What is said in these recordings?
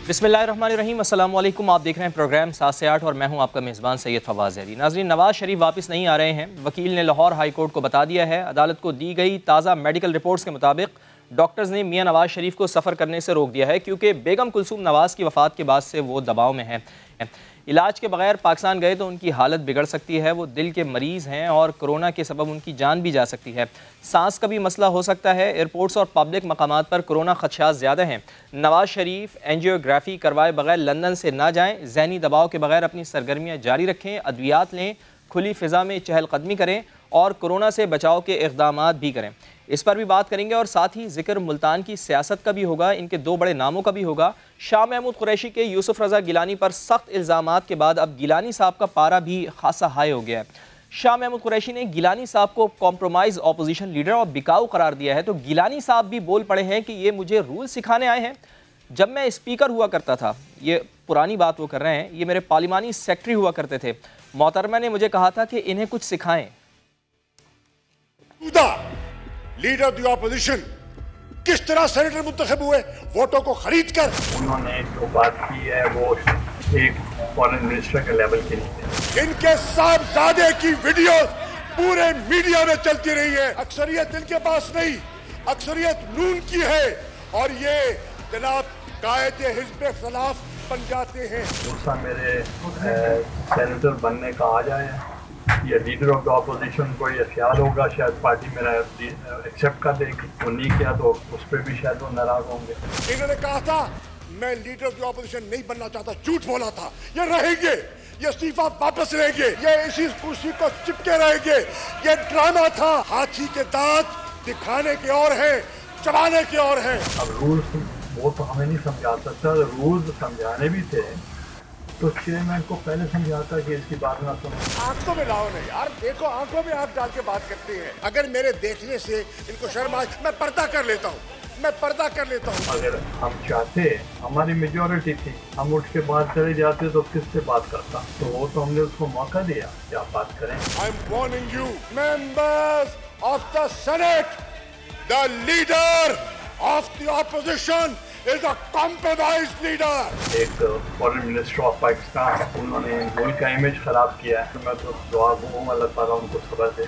बिस्मिल्लाहिर्रहमानिर्रहीम, अस्सलाम वालेकुम। आप देख रहे हैं प्रोग्राम 7 से 8 और मैं हूं आपका मेज़बान सैयद फवाज़ अली। नाज़रीन, नवाज शरीफ वापस नहीं आ रहे हैं। वकील ने लाहौर हाई कोर्ट को बता दिया है। अदालत को दी गई ताज़ा मेडिकल रिपोर्ट्स के मुताबिक डॉक्टर्स ने मियां नवाज शरीफ को सफ़र करने से रोक दिया है क्योंकि बेगम कुलसूम नवाज की वफ़ात के बाद से वो दबाव में हैं। इलाज के बगैर पाकिस्तान गए तो उनकी हालत बिगड़ सकती है। वो दिल के मरीज़ हैं और कोरोना के सबब उनकी जान भी जा सकती है। सांस का भी मसला हो सकता है। एयरपोर्ट्स और पब्लिक मकामात पर कोरोना खदशात ज़्यादा हैं। नवाज शरीफ एंजियोग्राफी करवाए बगैर लंदन से ना जाएँ। जहनी दबाव के बगैर अपनी सरगर्मियाँ जारी रखें। अद्वियात लें, खुली फ़िज़ा में चहलकदमी करें और कोरोना से बचाव के इक़दामात भी करें। इस पर भी बात करेंगे और साथ ही जिक्र मुल्तान की सियासत का भी होगा, इनके दो बड़े नामों का भी होगा। शाह महमूद कुरैशी के यूसुफ रज़ा गिलानी पर सख्त इल्ज़ामात के बाद अब गिलानी साहब का पारा भी खासा हाई हो गया है। शाह महमूद कुरैशी ने गिलानी साहब को कॉम्प्रोमाइज़ अपोजिशन लीडर और बिकाऊ करार दिया है, तो गिलानी साहब भी बोल पड़े हैं कि ये मुझे रूल सिखाने आए हैं। जब मैं स्पीकर हुआ करता था, ये पुरानी बात वो कर रहे हैं, ये मेरे पार्लिमानी सेक्रेटरी हुआ करते थे, मोहतरमा ने मुझे कहा था कि इन्हें कुछ सिखाएं। लीडर ऑफ द ऑपोजिशन किस तरह सेनेटर मुंतखब हुए वोटों को खरीद कर। उन्होंने जो बात की है वो एक फॉरेन मिनिस्टर के लेवल की नहीं है। इनके साहबजादे की वीडियो पूरे मीडिया में चलती रही है। अक्सरियत इनके पास नहीं, अक्सरियत नून की है और ये जनाब कायदे हिज़्ब खिलाफ बन जाते हैं। दूसरा मेरे सेनेटर बनने का आ जाए या लीडर ऑफ द ऑपोजिशन को ये ख्याल होगा शायद पार्टी मेरा एक्सेप्ट कर देगी, वो नहीं किया तो उस पर भी शायद वो नाराज होंगे। इन्होंने कहा था मैं लीडर ऑफ द ऑपोजिशन नहीं बनना चाहता, झूठ बोला था। ये रहेंगे, ये इस्तीफा वापस लेंगे, ये इसी कुर्सी को चिपके रहेंगे। ये ड्रामा था। हाथी के दांत दिखाने के और है, चबाने के और है। अब रूल्स वो तो हमें नहीं समझा सकता, रूल्स समझाने भी थे तो चेयरमैन को पहले समझाता कि इसकी बात ना सुनो। आंखों में लाओ नहीं यार, देखो आंखों में आंख डाल के बात करते हैं। अगर मेरे देखने से इनको शर्म आए, मैं पर्दा कर लेता हूँ, मैं पर्दा कर लेता हूँ। अगर हम चाहते, हमारी मेजोरिटी थी, हम उठ के बाहर चले जाते तो किससे बात करता, तो वो तो हमने उसको मौका दिया कि आप बात करें। I am warning you members of the senate, the leader of the opposition is a compromised leader। एक फॉरेन मिनिस्टर ऑफ पाकिस्तान, उन्होंने मुल्क का इमेज खराब किया है। मैं तो दुआ दूंगा अल्लाह ताला उनको सब्र दे।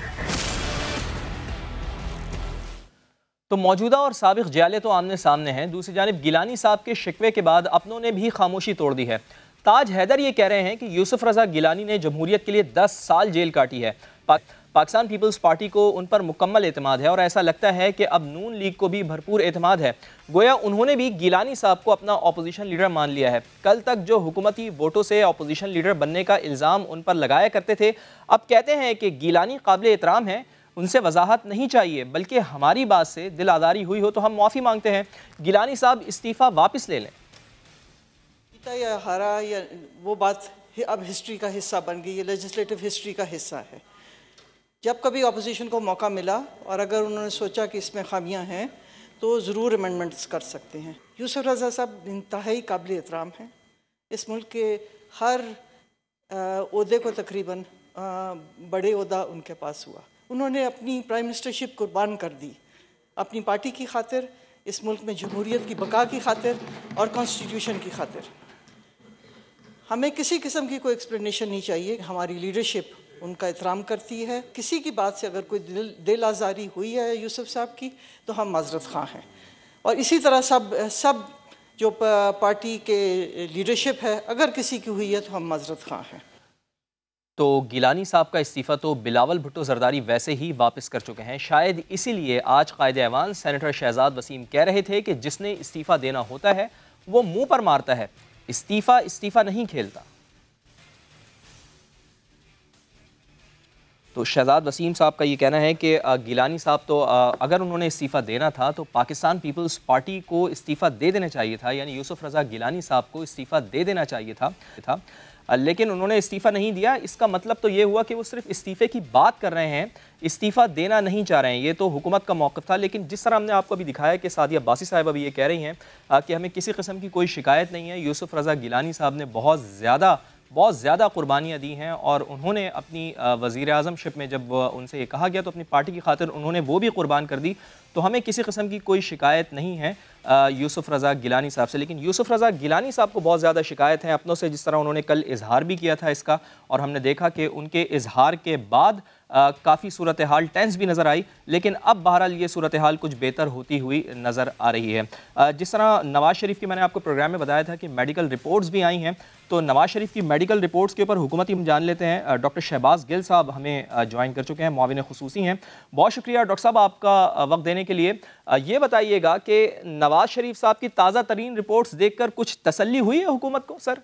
तो मौजूदा और साबिक जियाले तो आमने सामने हैं। दूसरी जानिब गिलानी साहब के शिकवे के बाद अपनों ने भी खामोशी तोड़ दी है। ताज हैदर ये कह रहे हैं कि यूसुफ रज़ा गिलानी ने जमहूरियत के लिए 10 साल जेल काटी है। पाकिस्तान पीपल्स पार्टी को उन पर मुकम्मल एतमाद है और ऐसा लगता है कि अब नून लीग को भी भरपूर एतमाद है। गोया उन्होंने भी गिलानी साहब को अपना अपोजिशन लीडर मान लिया है। कल तक जो हुकूमती वोटों से अपोजिशन लीडर बनने का इल्ज़ाम उन पर लगाया करते थे, अब कहते हैं कि गिलानी काबिल एहतराम है, उनसे वजाहत नहीं चाहिए, बल्कि हमारी बात से दिल आज़ारी हुई हो तो हम माफ़ी मांगते हैं। गिलानी साहब इस्तीफ़ा वापस ले लें। या हारा या वो बात अब हिस्ट्री का हिस्सा बन गई है, लेजिस्लेटिव हिस्ट्री का हिस्सा है। जब कभी अपोजिशन को मौका मिला और अगर उन्होंने सोचा कि इसमें खामियां हैं तो ज़रूर अमेंडमेंट्स कर सकते हैं। यूसुफ रज़ा साहब इंतहाई काबिल एहतराम हैं। इस मुल्क के हर ओहदे को तकरीबन बड़े ओहदा उनके पास हुआ। उन्होंने अपनी प्राइम मिनिस्टरशिप कुर्बान कर दी अपनी पार्टी की खातिर, इस मुल्क में जमहूरियत की बका की खातिर और कॉन्स्टिट्यूशन की खातिर। हमें किसी किस्म की कोई एक्सप्लेनेशन नहीं चाहिए। हमारी लीडरशिप उनका एहतराम करती है। किसी की बात से अगर कोई दिल आज़ारी हुई है यूसुफ साहब की तो हम माजरत ख़्वाह हैं। और इसी तरह सब जो पार्टी के लीडरशिप है, अगर किसी की हुई है तो हम माजरत ख़्वाह हैं। तो गिलानी साहब का इस्तीफ़ा तो बिलावल भुट्टो जरदारी वैसे ही वापस कर चुके हैं। शायद इसीलिए आज कायदे ऐवान सेनेटर शहजाद वसीम कह रहे थे कि जिसने इस्तीफ़ा देना होता है वो मुँह पर मारता है, इस्तीफ़ा नहीं खेलता। तो शहजाद वसीम साहब का ये कहना है कि गिलानी साहब तो अगर उन्होंने इस्तीफ़ा देना था तो पाकिस्तान पीपल्स पार्टी को इस्तीफ़ा दे देना चाहिए था, यानी यूसुफ रज़ा गिलानी साहब को इस्तीफ़ा दे देना चाहिए था, लेकिन उन्होंने इस्तीफ़ा नहीं दिया। इसका मतलब तो ये हुआ कि वो सिर्फ इस्तीफ़े की बात कर रहे हैं, इस्तीफ़ा देना नहीं चाह रहे हैं। ये तो हुकूमत का मौक़िफ़ था। लेकिन जिस तरह हमने आपको अभी दिखाया कि सादिया अब्बासी साहिबा भी ये कह रही हैं कि हमें किसी किस्म की कोई शिकायत नहीं है, यूसुफ रज़ा गिलानी साहब ने बहुत ज़्यादा कुर्बानियाँ दी हैं और उन्होंने अपनी वज़ीर आज़म शिप में जब उनसे ये कहा गया तो अपनी पार्टी की खातिर उन्होंने वो भी कुर्बान कर दी। तो हमें किसी किस्म की कोई शिकायत नहीं है यूसुफ रज़ा गिलानी साहब से। लेकिन यूसुफ रज़ा गिलानी साहब को बहुत ज़्यादा शिकायत है अपनों से, जिस तरह उन्होंने कल इजहार भी किया था इसका, और हमने देखा कि उनके इजहार के बाद काफ़ी सूरत हाल टेंस भी नज़र आई, लेकिन अब बहरहाल ये सूरत हाल कुछ बेहतर होती हुई नज़र आ रही है। जिस तरह नवाज़ शरीफ की मैंने आपको प्रोग्राम में बताया था कि मेडिकल रिपोर्ट्स भी आई हैं, तो नवाज़ शरीफ की मेडिकल रिपोर्ट्स के ऊपर हुकूमती हम जान लेते हैं। डॉक्टर शहबाज गिल साहब हमें ज्वाइन कर चुके हैं, मुआविन खुसूसी हैं। बहुत शुक्रिया डॉक्टर साहब आपका वक्त देने के लिए। ये बताइएगा कि नवाज़ शरीफ साहब की ताज़ा तरीन रिपोर्ट्स देखकर कुछ तसल्ली हुई है हुकूमत को सर?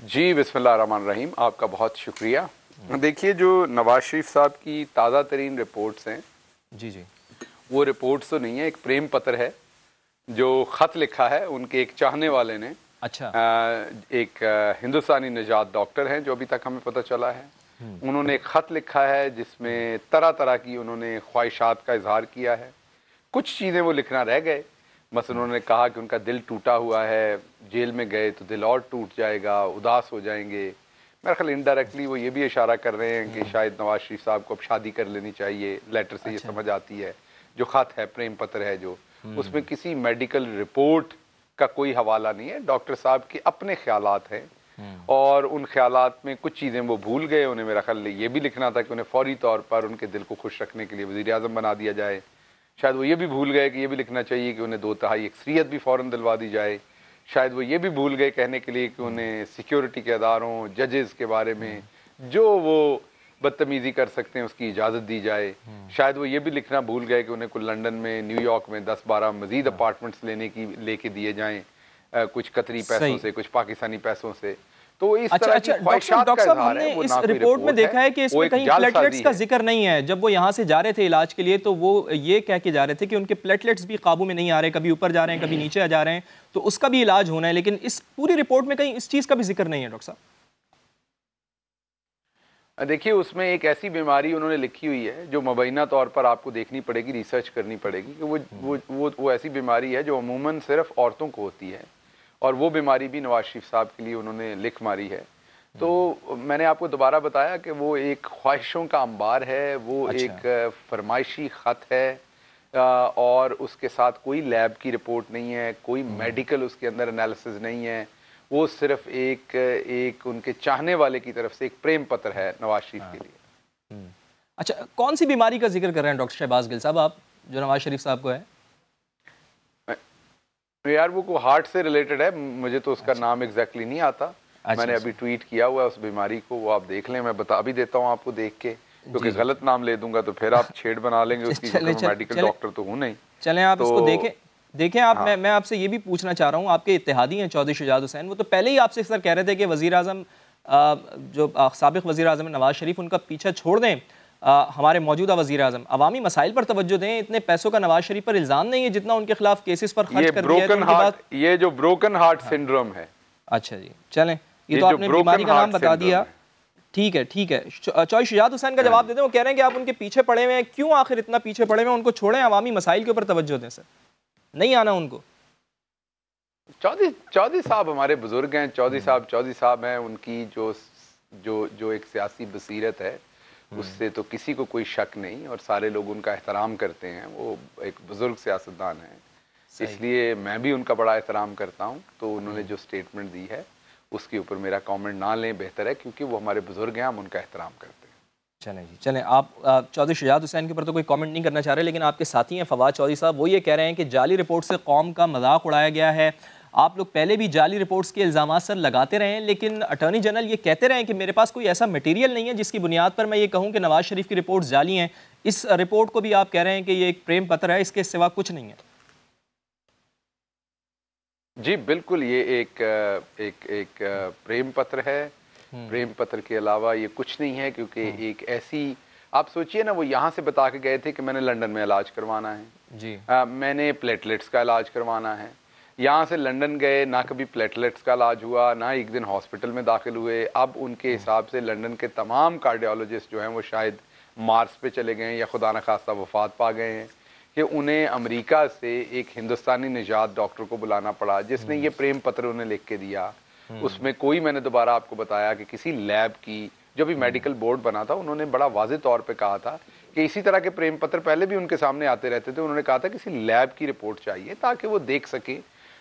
जी बिस्मिल्लाहिर्रहमानिर्रहीम, आपका बहुत शुक्रिया। देखिए, जो नवाज शरीफ साहब की ताज़ा तरीन रिपोर्ट्स हैं, जी जी, वो रिपोर्ट्स तो नहीं है, एक प्रेम पत्र है जो ख़त लिखा है उनके एक चाहने वाले ने। अच्छा। एक हिंदुस्तानी निजात डॉक्टर हैं जो अभी तक हमें पता चला है। उन्होंने एक ख़त लिखा है जिसमें तरह तरह की उन्होंने ख्वाहिशात का इजहार किया है। कुछ चीज़ें वो लिखना रह गए। बस उन्होंने कहा कि उनका दिल टूटा हुआ है, जेल में गए तो दिल और टूट जाएगा, उदास हो जाएंगे। मेरा ख्याल इनडायरेक्टली वो ये भी इशारा कर रहे हैं कि शायद नवाज शरीफ साहब को अब शादी कर लेनी चाहिए। लेटर से ये समझ आती है। जो ख़त है, प्रेम पत्र है जो, उसमें किसी मेडिकल रिपोर्ट का कोई हवाला नहीं है। डॉक्टर साहब के अपने ख्यालात हैं और उन ख्यालात में कुछ चीज़ें वो भूल गए। उन्हें मेरा ख्याल ये भी लिखना था कि उन्हें फौरी तौर पर उनके दिल को खुश रखने के लिए वज़ीर आज़म बना दिया जाए। शायद वो ये भी भूल गए कि ये भी लिखना चाहिए कि उन्हें 2 तिहाई अक्सरियत भी फ़ौरन दिलवा दी जाए। शायद वो ये भी भूल गए कहने के लिए कि उन्हें सिक्योरिटी के अदारों, जजेस के बारे में जो वो बदतमीज़ी कर सकते हैं उसकी इजाज़त दी जाए। शायद वो ये भी लिखना भूल गए कि उन्हें कुछ लंदन में, न्यूयॉर्क में 10-12 मज़ीद अपार्टमेंट्स लेके दिए जाएँ, कुछ कतरी पैसों से, कुछ पाकिस्तानी पैसों से। तो इस तरह की ख्वाहिशात का इज़हार है। हमने इस रिपोर्ट में देखा है कि इसमें कहीं प्लेटलेट्स का जिक्र नहीं है। जब वो यहाँ से जा रहे थे इलाज के लिए तो वो ये कह के जा रहे थे कि उनके प्लेटलेट्स भी काबू में नहीं आ रहे, कभी ऊपर जा रहे हैं, कभी नीचे जा रहे हैं, तो उसका भी इलाज होना है। लेकिन इस पूरी रिपोर्ट में कहीं इस चीज़ का भी जिक्र नहीं है डॉक्टर साहब। देखिए, उसमें एक ऐसी बीमारी उन्होंने लिखी हुई है जो मुबैना तौर पर आपको देखनी पड़ेगी, रिसर्च करनी पड़ेगी कि वो ऐसी बीमारी है जो अमूमन सिर्फ औरतों को होती है, और वो बीमारी भी नवाज शरीफ साहब के लिए उन्होंने लिख मारी है। तो मैंने आपको दोबारा बताया कि वो एक ख्वाहिशों का अंबार है, वो एक फरमाइशी ख़त है और उसके साथ कोई लैब की रिपोर्ट नहीं है, कोई मेडिकल उसके अंदर एनालिसिस नहीं है। वो सिर्फ एक उनके चाहने वाले की तरफ से एक प्रेम पत्र है नवाज शरीफ के लिए। अच्छा, कौन सी बीमारी का जिक्र कर रहे हैं डॉक्टर शहबाज गिल साहब आप, जो नवाज शरीफ साहब को है? यार वो हार्ट से रिलेटेड है, मुझे तो उसका नाम एग्जैक्टली नहीं आता। मैंने अभी ट्वीट किया हुआ है उस बीमारी को, वो आप देख लें, मैं बता भी देता हूँ आपको देख के, क्योंकि गलत नाम ले दूंगा तो फिर आप छेड़ बना लेंगे उसकी। मेडिकल डॉक्टर तो हूँ नहीं। चलें आप इसको देखें आप। हाँ। मैं आपसे ये भी पूछना चाह रहा हूँ, आपके इत्तेहादी हैं चौधरी शुजात हुसैन, वो तो पहले ही आपसे सर कह रहे थे कि वज़ीर आज़म जो साबिक़ वज़ीर आज़म नवाज शरीफ, उनका पीछा छोड़ दें, हमारे मौजूदा वज़ीर आज़म अवामी मसाइल पर तवज्जो दें। इतने पैसों का नवाज शरीफ पर इल्ज़ाम नहीं है जितना उनके खिलाफ केसेस पर खर्च कर दिया है। ये जो ब्रोकन हार्ट सिंड्रोम है। अच्छा जी, चलें, ये तो आपने बीमारी का नाम बता दिया। ठीक है चौधरी शुजात हुसैन का जवाब देते हैं। वो कह रहे हैं कि आप उनके पीछे पड़े हुए हैं, क्यों आखिर इतना पीछे पड़े हुए हैं? उनको छोड़ें, अवामी मसाइल के ऊपर तवज्जो दें सर, नहीं आना उनको। चौधरी साहब हमारे बुजुर्ग हैं, चौधरी साहब हैं। उनकी जो एक सियासी बसीरत है उससे तो किसी को कोई शक नहीं, और सारे लोग उनका एहतराम करते हैं। वो एक बुजुर्ग सियासतदान हैं, इसलिए मैं भी उनका बड़ा एहतराम करता हूँ। तो उन्होंने जो स्टेटमेंट दी है उसके ऊपर मेरा कमेंट ना लें, बेहतर है, क्योंकि वो हमारे बुजुर्ग हैं, हम उनका एहतराम करते हैं। चलें जी, चलें। आप चौधरी शुजात हुसैन के ऊपर तो कोई कमेंट नहीं करना चाह रहे, लेकिन आपके साथी हैं फवाद चौधरी साहब, वो ये कह रहे हैं कि जाली रिपोर्ट से कौम का मजाक उड़ाया गया है। आप लोग पहले भी जाली रिपोर्ट्स के इल्ज़ाम सर लगाते रहे हैं, लेकिन अटॉर्नी जनरल ये कहते रहे कि मेरे पास कोई ऐसा मटेरियल नहीं है जिसकी बुनियाद पर मैं ये कहूँ कि नवाज शरीफ की रिपोर्ट जाली हैं। इस रिपोर्ट को भी आप कह रहे हैं कि ये एक प्रेम पत्र है, इसके सिवा कुछ नहीं है। जी बिल्कुल, ये एक प्रेम पत्र है। प्रेम पत्र के अलावा ये कुछ नहीं है, क्योंकि एक ऐसी, आप सोचिए ना, वो यहाँ से बता के गए थे कि मैंने लंदन में इलाज करवाना है जी, मैंने प्लेटलेट्स का इलाज करवाना है। यहाँ से लंदन गए, ना कभी प्लेटलेट्स का इलाज हुआ, ना एक दिन हॉस्पिटल में दाखिल हुए। अब उनके हिसाब से लंदन के तमाम कार्डियोलॉजिस्ट जो हैं वो शायद मार्स पे चले गए हैं या खुदा न खास्ता वफात पा गए हैं, कि उन्हें अमेरिका से एक हिंदुस्तानी निजात डॉक्टर को बुलाना पड़ा जिसने ये प्रेम पत्र उन्हें लिख के दिया। उसमें कोई, मैंने दोबारा आपको बताया कि किसी लैब की जो भी मेडिकल बोर्ड बना था उन्होंने बड़ा वाज़ेह तौर पे कहा था कि इसी तरह के प्रेम पत्र पहले भी उनके सामने आते रहते थे। उन्होंने कहा था किसी लैब की रिपोर्ट चाहिए ताकि वो देख सके।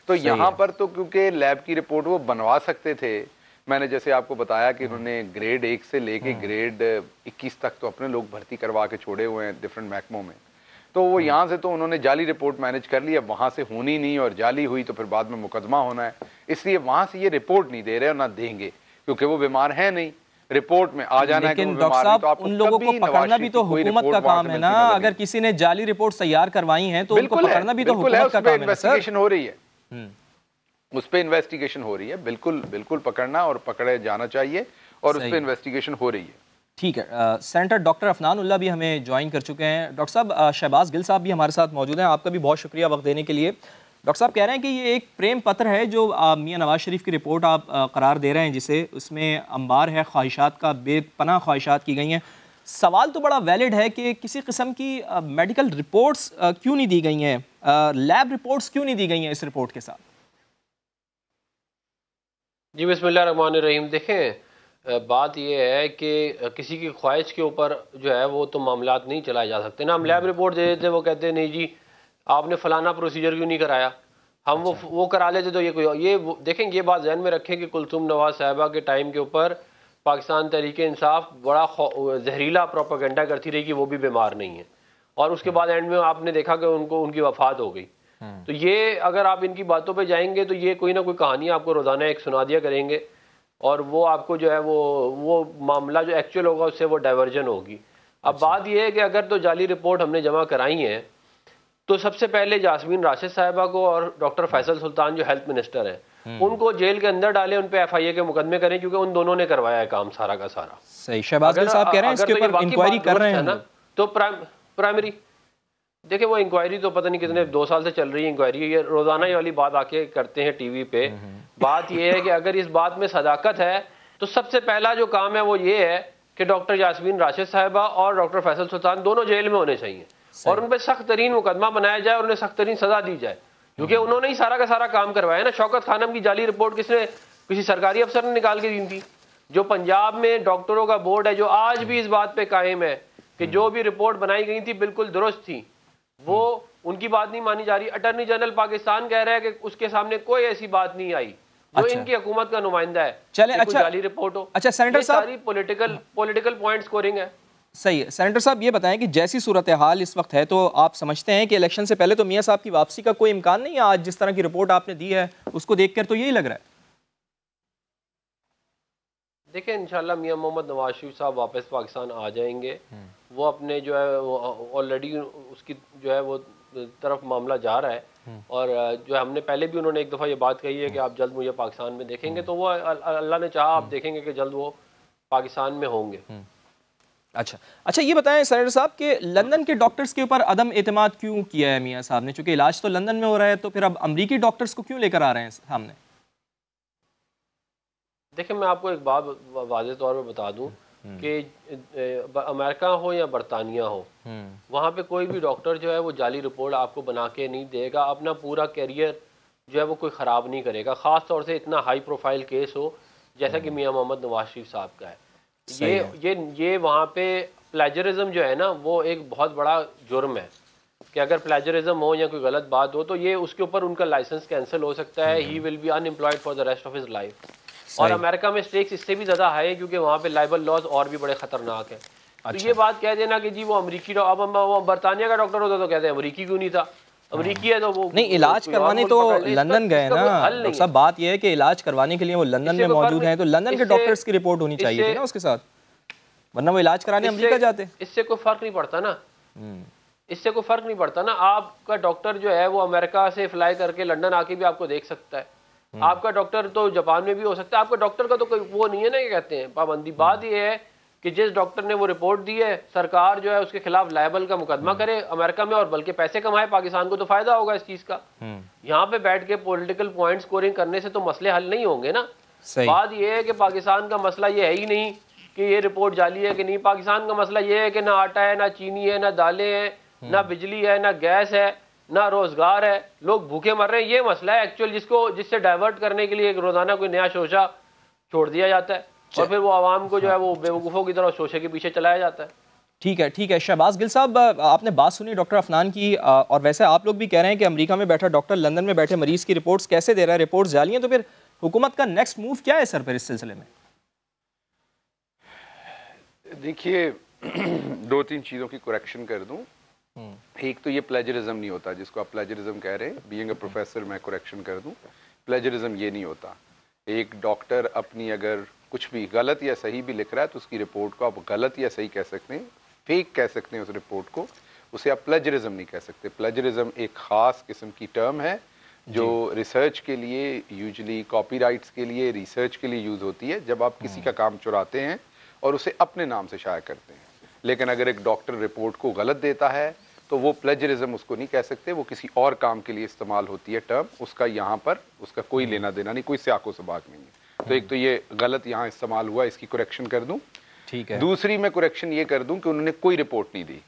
तो यहाँ पर तो क्योंकि लैब की रिपोर्ट वो बनवा सकते थे, मैंने जैसे आपको बताया कि उन्होंने ग्रेड 1 से लेके ग्रेड 21 तक तो अपने लोग भर्ती करवा के छोड़े हुए हैं डिफरेंट महकमों में। तो वो यहाँ से तो उन्होंने जाली रिपोर्ट मैनेज कर ली, अब वहाँ से होनी नहीं और जाली हुई तो फिर बाद में मुकदमा होना है, इसलिए वहाँ से ये रिपोर्ट नहीं दे रहे और ना देंगे क्योंकि वो बीमार है नहीं। रिपोर्ट में आ जाना है कि वो बीमार नहीं, तो आपको उन लोगों को पकड़ना भी तो हुकूमत का काम है ना। अगर किसी ने जाली रिपोर्ट तैयार करवाई है तो उनको पकड़ना भी तो हुकूमत का काम है। इन्वेस्टिगेशन हो रही है, उस पर इन्वेस्टिगेशन हो रही है, बिल्कुल बिल्कुल पकड़ना और पकड़े जाना चाहिए और उस पर इन्वेस्टिगेशन हो रही है। ठीक है। सेनेटर डॉक्टर अफनान उल्लाह भी हमें ज्वाइन कर चुके हैं। डॉक्टर साहब, शहबाज गिल साहब भी हमारे साथ मौजूद हैं, आपका भी बहुत शुक्रिया वक्त देने के लिए। डॉक्टर साहब कह रहे हैं कि ये एक प्रेम पत्र है जो मियां नवाज शरीफ की रिपोर्ट आप करार दे रहे हैं, जिसे उसमें अंबार है ख्वाहिशात का, बेपनाह ख्वाहिशात की गई हैं। सवाल तो बड़ा वैलिड है कि किसी किस्म की मेडिकल रिपोर्ट्स क्यों नहीं दी गई हैं, लैब रिपोर्ट्स क्यों नहीं दी गई हैं इस रिपोर्ट के साथ? जी बिस्मिल्लाहिर्रहमानिर्रहीम। देखें, बात यह है कि किसी की ख्वाहिश के ऊपर जो है वो तो मामलात नहीं चलाए जा सकते ना। हम लैब रिपोर्ट दे देते, वो कहते हैं नहीं जी आपने फलाना प्रोसीजर क्यों नहीं कराया, हम वो करा लेते तो ये देखें, ये बात ज़हन में रखें कि कुलसूम नवाज साहिबा के टाइम के ऊपर पाकिस्तान तहरीक इंसाफ बड़ा जहरीला प्रोपेगेंडा करती रही कि वो भी बीमार नहीं है, और उसके बाद एंड में आपने देखा कि उनकी वफात हो गई। तो ये अगर आप इनकी बातों पे जाएंगे तो ये कोई ना कोई कहानी आपको रोज़ाना एक सुना दिया करेंगे और वो आपको जो है वो मामला जो एक्चुअल होगा उससे वो डाइवर्जन होगी। अब बात यह है कि अगर तो जाली रिपोर्ट हमने जमा कराई है तो सबसे पहले जासमीन राशिद साहिबा को और डॉक्टर फैसल सुल्तान जो हेल्थ मिनिस्टर हैं उनको जेल के अंदर डालें, उन पे FIA के मुकदमे करें क्योंकि उन दोनों ने करवाया है काम सारा का सारा। सही। शहबाज साहब कह रहे हैं इसके ऊपर इंक्वायरी कर रहे हैं ना, तो प्राइमरी देखिए वो इंक्वायरी तो पता नहीं कितने 2 साल से चल रही है इंक्वायरी, ये रोजाना ये वाली बात आके करते हैं टीवी पे। बात ये है कि अगर इस बात में सदाकत है तो सबसे पहला जो काम है वो ये है कि डॉक्टर यास्मीन राशिद साहिबा और डॉक्टर फैसल सुल्तान दोनों जेल में होने चाहिए और उन पर सख्त तरीन मुकदमा बनाया जाए और उन्हें सख्त तरीन सजा दी जाए क्योंकि उन्होंने ही सारा का सारा काम करवाया ना। शौकत खानम की जाली रिपोर्ट किसने, किसी सरकारी अफसर ने निकाल के दी थी? जो पंजाब में डॉक्टरों का बोर्ड है जो आज भी इस बात पे कायम है कि जो भी रिपोर्ट बनाई गई थी बिल्कुल दुरुस्त थी, वो उनकी बात नहीं मानी जा रही। अटॉर्नी जनरल पाकिस्तान कह रहा है कि उसके सामने कोई ऐसी बात नहीं आई जो इनकी हुकूमत का नुमाइंदा है। चले, अच्छा, जाली रिपोर्ट हो। अच्छा सेनेटर साहब, सारी पॉलिटिकल पॉइंट स्कोरिंग है। सही है। सेनेटर साहब ये बताएं कि जैसी सूरत हाल इस वक्त है तो आप समझते हैं कि इलेक्शन से पहले तो मियां साहब की वापसी का कोई इम्कान नहीं है? आज जिस तरह की रिपोर्ट आपने दी है उसको देखकर तो यही लग रहा है। देखिए इंशाल्लाह मियां मोहम्मद नवाज शरीफ साहब वापस पाकिस्तान आ जाएंगे। वो अपने जो है ऑलरेडी उसकी जो है वो तरफ मामला जा रहा है और जो है हमने पहले भी उन्होंने एक दफ़ा ये बात कही है कि आप जल्द मुझे पाकिस्तान में देखेंगे, तो वो अल्लाह ने चाहा आप देखेंगे कि जल्द वो पाकिस्तान में होंगे। अच्छा ये बताएं सेनेटर साहब कि लंदन के डॉक्टर्स के ऊपर अदम एतमाद क्यों किया है मियां साहब ने? चूंकि इलाज तो लंदन में हो रहा है तो फिर अब अमरीकी डॉक्टर्स को क्यों लेकर आ रहे हैं सामने? देखिए मैं आपको एक बात वाज़ेह तौर पर बता दूं कि अमेरिका हो या बरतानिया हो, वहाँ पे कोई भी डॉक्टर जो है वो जाली रिपोर्ट आपको बना के नहीं देगा, अपना पूरा कैरियर जो है वो कोई ख़राब नहीं करेगा, ख़ास तौर से इतना हाई प्रोफाइल केस हो जैसा कि मियां मोहम्मद नवाज शरीफ साहब का है। ये वहाँ पे प्लेजरिज्म जो है ना वो एक बहुत बड़ा जुर्म है कि अगर प्लेजरिज्म हो या कोई गलत बात हो तो ये उसके ऊपर उनका लाइसेंस कैंसिल हो सकता है। He will be unemployed for the rest of his life. और अमेरिका में स्टेक्स इससे भी ज़्यादा हाई है क्योंकि वहाँ पे लाइबल लॉज और भी बड़े खतरनाक हैं। तो ये बात कह देना कि जी वो अमरीकी, अब वो बरतानिया का डॉक्टर होता तो कहते हैं अमरीकी क्यों नहीं था, अमरीकी है तो वो नहीं, इलाज करवाने तो लंदन गए ना डॉक्टर साहब। बात यह है कि इलाज करवाने के लिए वो लंदन में मौजूद हैं तो लंदन के डॉक्टर्स की रिपोर्ट होनी चाहिए थी ना उसके साथ, वरना वो इलाज कराने अमेरिका जाते। इससे कोई फर्क नहीं पड़ता ना, इससे कोई फर्क नहीं पड़ता ना। आपका डॉक्टर जो है वो अमेरिका से फ्लाई करके लंदन आके भी आपको देख सकता है, आपका डॉक्टर तो जापान में भी हो सकता है। आपका डॉक्टर का तो कोई वो नहीं है ना, क्या कहते हैं पाबंदी। बात ये है कि जिस डॉक्टर ने वो रिपोर्ट दी है सरकार जो है उसके खिलाफ लायबल का मुकदमा करे अमेरिका में और बल्कि पैसे कमाए, पाकिस्तान को तो फायदा होगा इस चीज का। यहाँ पे बैठ के पॉलिटिकल पॉइंट स्कोरिंग करने से तो मसले हल नहीं होंगे ना। बात ये है कि पाकिस्तान का मसला ये है ही नहीं कि ये रिपोर्ट जाली है कि नहीं, पाकिस्तान का मसला ये है कि ना आटा है, ना चीनी है, ना दालें हैं, ना बिजली है, ना गैस है, ना रोजगार है, लोग भूखे मर रहे हैं। ये मसला है एक्चुअल जिससे डाइवर्ट करने के लिए एक रोजाना कोई नया शोशा छोड़ दिया जाता है। और फिर वो आवाम को जो है वो बेवकूफ़ों की तरह शोशे के पीछे चलाया जाता है। ठीक है, ठीक है। शहबाज गिल साहब, आपने बात सुनी डॉक्टर अफनान की, और वैसे आप लोग भी कह रहे हैं कि अमेरिका में बैठा डॉक्टर लंदन में बैठे मरीज़ की रिपोर्ट्स कैसे दे रहा है, रिपोर्ट्स जाली हैं, तो फिर हुकूमत का नेक्स्ट मूव क्या है सर फिर इस सिलसिले में? देखिए, दो तीन चीज़ों की करेक्शन कर दूं। एक तो ये प्लेजरिज्म नहीं होता जिसको आप प्लेजरिज्म कह रहे हैं, बीइंग अ प्रोफेसर मैं करेक्शन कर दूं, प्लेजरिज्म ये नहीं होता। एक डॉक्टर अपनी अगर कुछ भी गलत या सही भी लिख रहा है तो उसकी रिपोर्ट को आप गलत या सही कह सकते हैं, फेक कह सकते हैं उस रिपोर्ट को, उसे आप प्लेजरिज्म नहीं कह सकते। प्लेजरिज्म एक ख़ास किस्म की टर्म है जो रिसर्च के लिए, यूजुअली कॉपीराइट्स के लिए, रिसर्च के लिए यूज़ होती है, जब आप किसी का काम चुराते हैं और उसे अपने नाम से शाया करते हैं। लेकिन अगर एक डॉक्टर रिपोर्ट को गलत देता है तो वो प्लेजरिज्म उसको नहीं कह सकते, वो किसी और काम के लिए इस्तेमाल होती है टर्म, उसका यहाँ पर उसका कोई लेना देना नहीं, कोई स्याको सबाक नहीं है। तो एक तो ये गलत यहाँ इस्तेमाल हुआ, इसकी करेक्शन कर दूं। ठीक है। दूसरी मैं करेक्शन ये कर दूं कि उन्होंने कोई रिपोर्ट नहीं दी।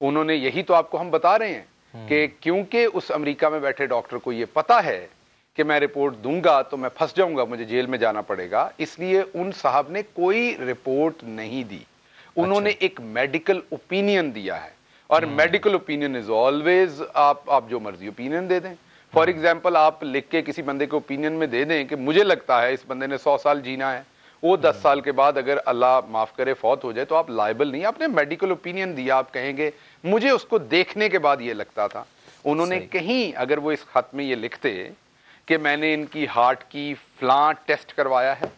उन्होंने, यही तो आपको हम बता रहे हैं कि क्योंकि उस अमेरिका में बैठे डॉक्टर को ये पता है कि मैं रिपोर्ट दूंगा तो मैं फंस जाऊंगा, मुझे जेल में जाना पड़ेगा, इसलिए उन साहब ने कोई रिपोर्ट नहीं दी। उन्होंने एक मेडिकल ओपिनियन दिया है, और मेडिकल ओपिनियन इज ऑलवेज आप जो मर्जी ओपिनियन दे दें। फॉर एग्जाम्पल, आप लिख के किसी बंदे के ओपिनियन में दे दें कि मुझे लगता है इस बंदे ने 100 साल जीना है, वो 10 साल के बाद अगर अल्लाह माफ करे फौत हो जाए तो आप लायबल नहीं। आपने मेडिकल ओपिनियन दिया, आप कहेंगे मुझे उसको देखने के बाद ये लगता था। उन्होंने कहीं, अगर वो इस खत में ये लिखते कि मैंने इनकी हार्ट की फ्लां टेस्ट करवाया है,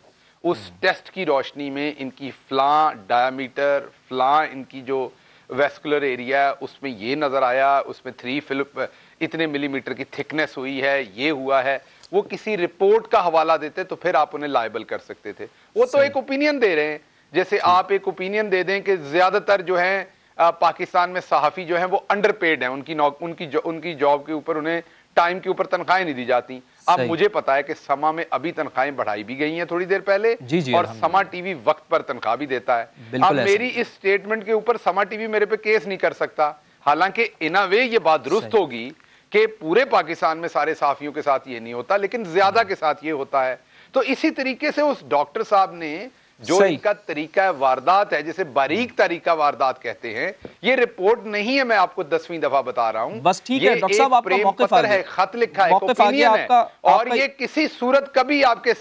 उस टेस्ट की रोशनी में इनकी फ्लां डायमीटर, फ्लां इनकी जो वेस्कुलर एरिया उसमें ये नज़र आया, उसमें 3 इतने मिलीमीटर की थिकनेस हुई है, ये हुआ है, वो किसी रिपोर्ट का हवाला देते तो फिर आप उन्हें लायबल कर सकते थे। वो तो एक ओपिनियन दे रहे हैं, जैसे आप एक ओपिनियन दे दें कि ज़्यादातर जो हैं पाकिस्तान में सहाफ़ी जो हैं वो अंडरपेड हैं, उनकी जॉब के ऊपर उन्हें टाइम के ऊपर तनख्वाहें नहीं दी जाती। अब मुझे पता है कि समा में अभी तनख्वाहें बढ़ाई भी गई हैं थोड़ी देर पहले, और समा टीवी वक्त पर तनख्वाह भी देता है। अब मेरी इस स्टेटमेंट के ऊपर समा टीवी मेरे पे केस नहीं कर सकता, हालांकि इन अ वे ये बात दुरुस्त होगी कि पूरे पाकिस्तान में सारे सहाफियों के साथ ये नहीं होता, लेकिन ज्यादा के साथ ये होता है। तो इसी तरीके से उस डॉक्टर साहब ने जो इनका तरीका वारदात है, जिसे बारीक तरीका वारदात कहते हैं, ये रिपोर्ट नहीं है, मैं आपको 10वीं दफा बता रहा हूं। बस ठीक है डॉक्टर साहब, आपका मौक़िफ़ है, खत लिखा है, ओपिनियन है, और ये किसी सूरत कभी आपके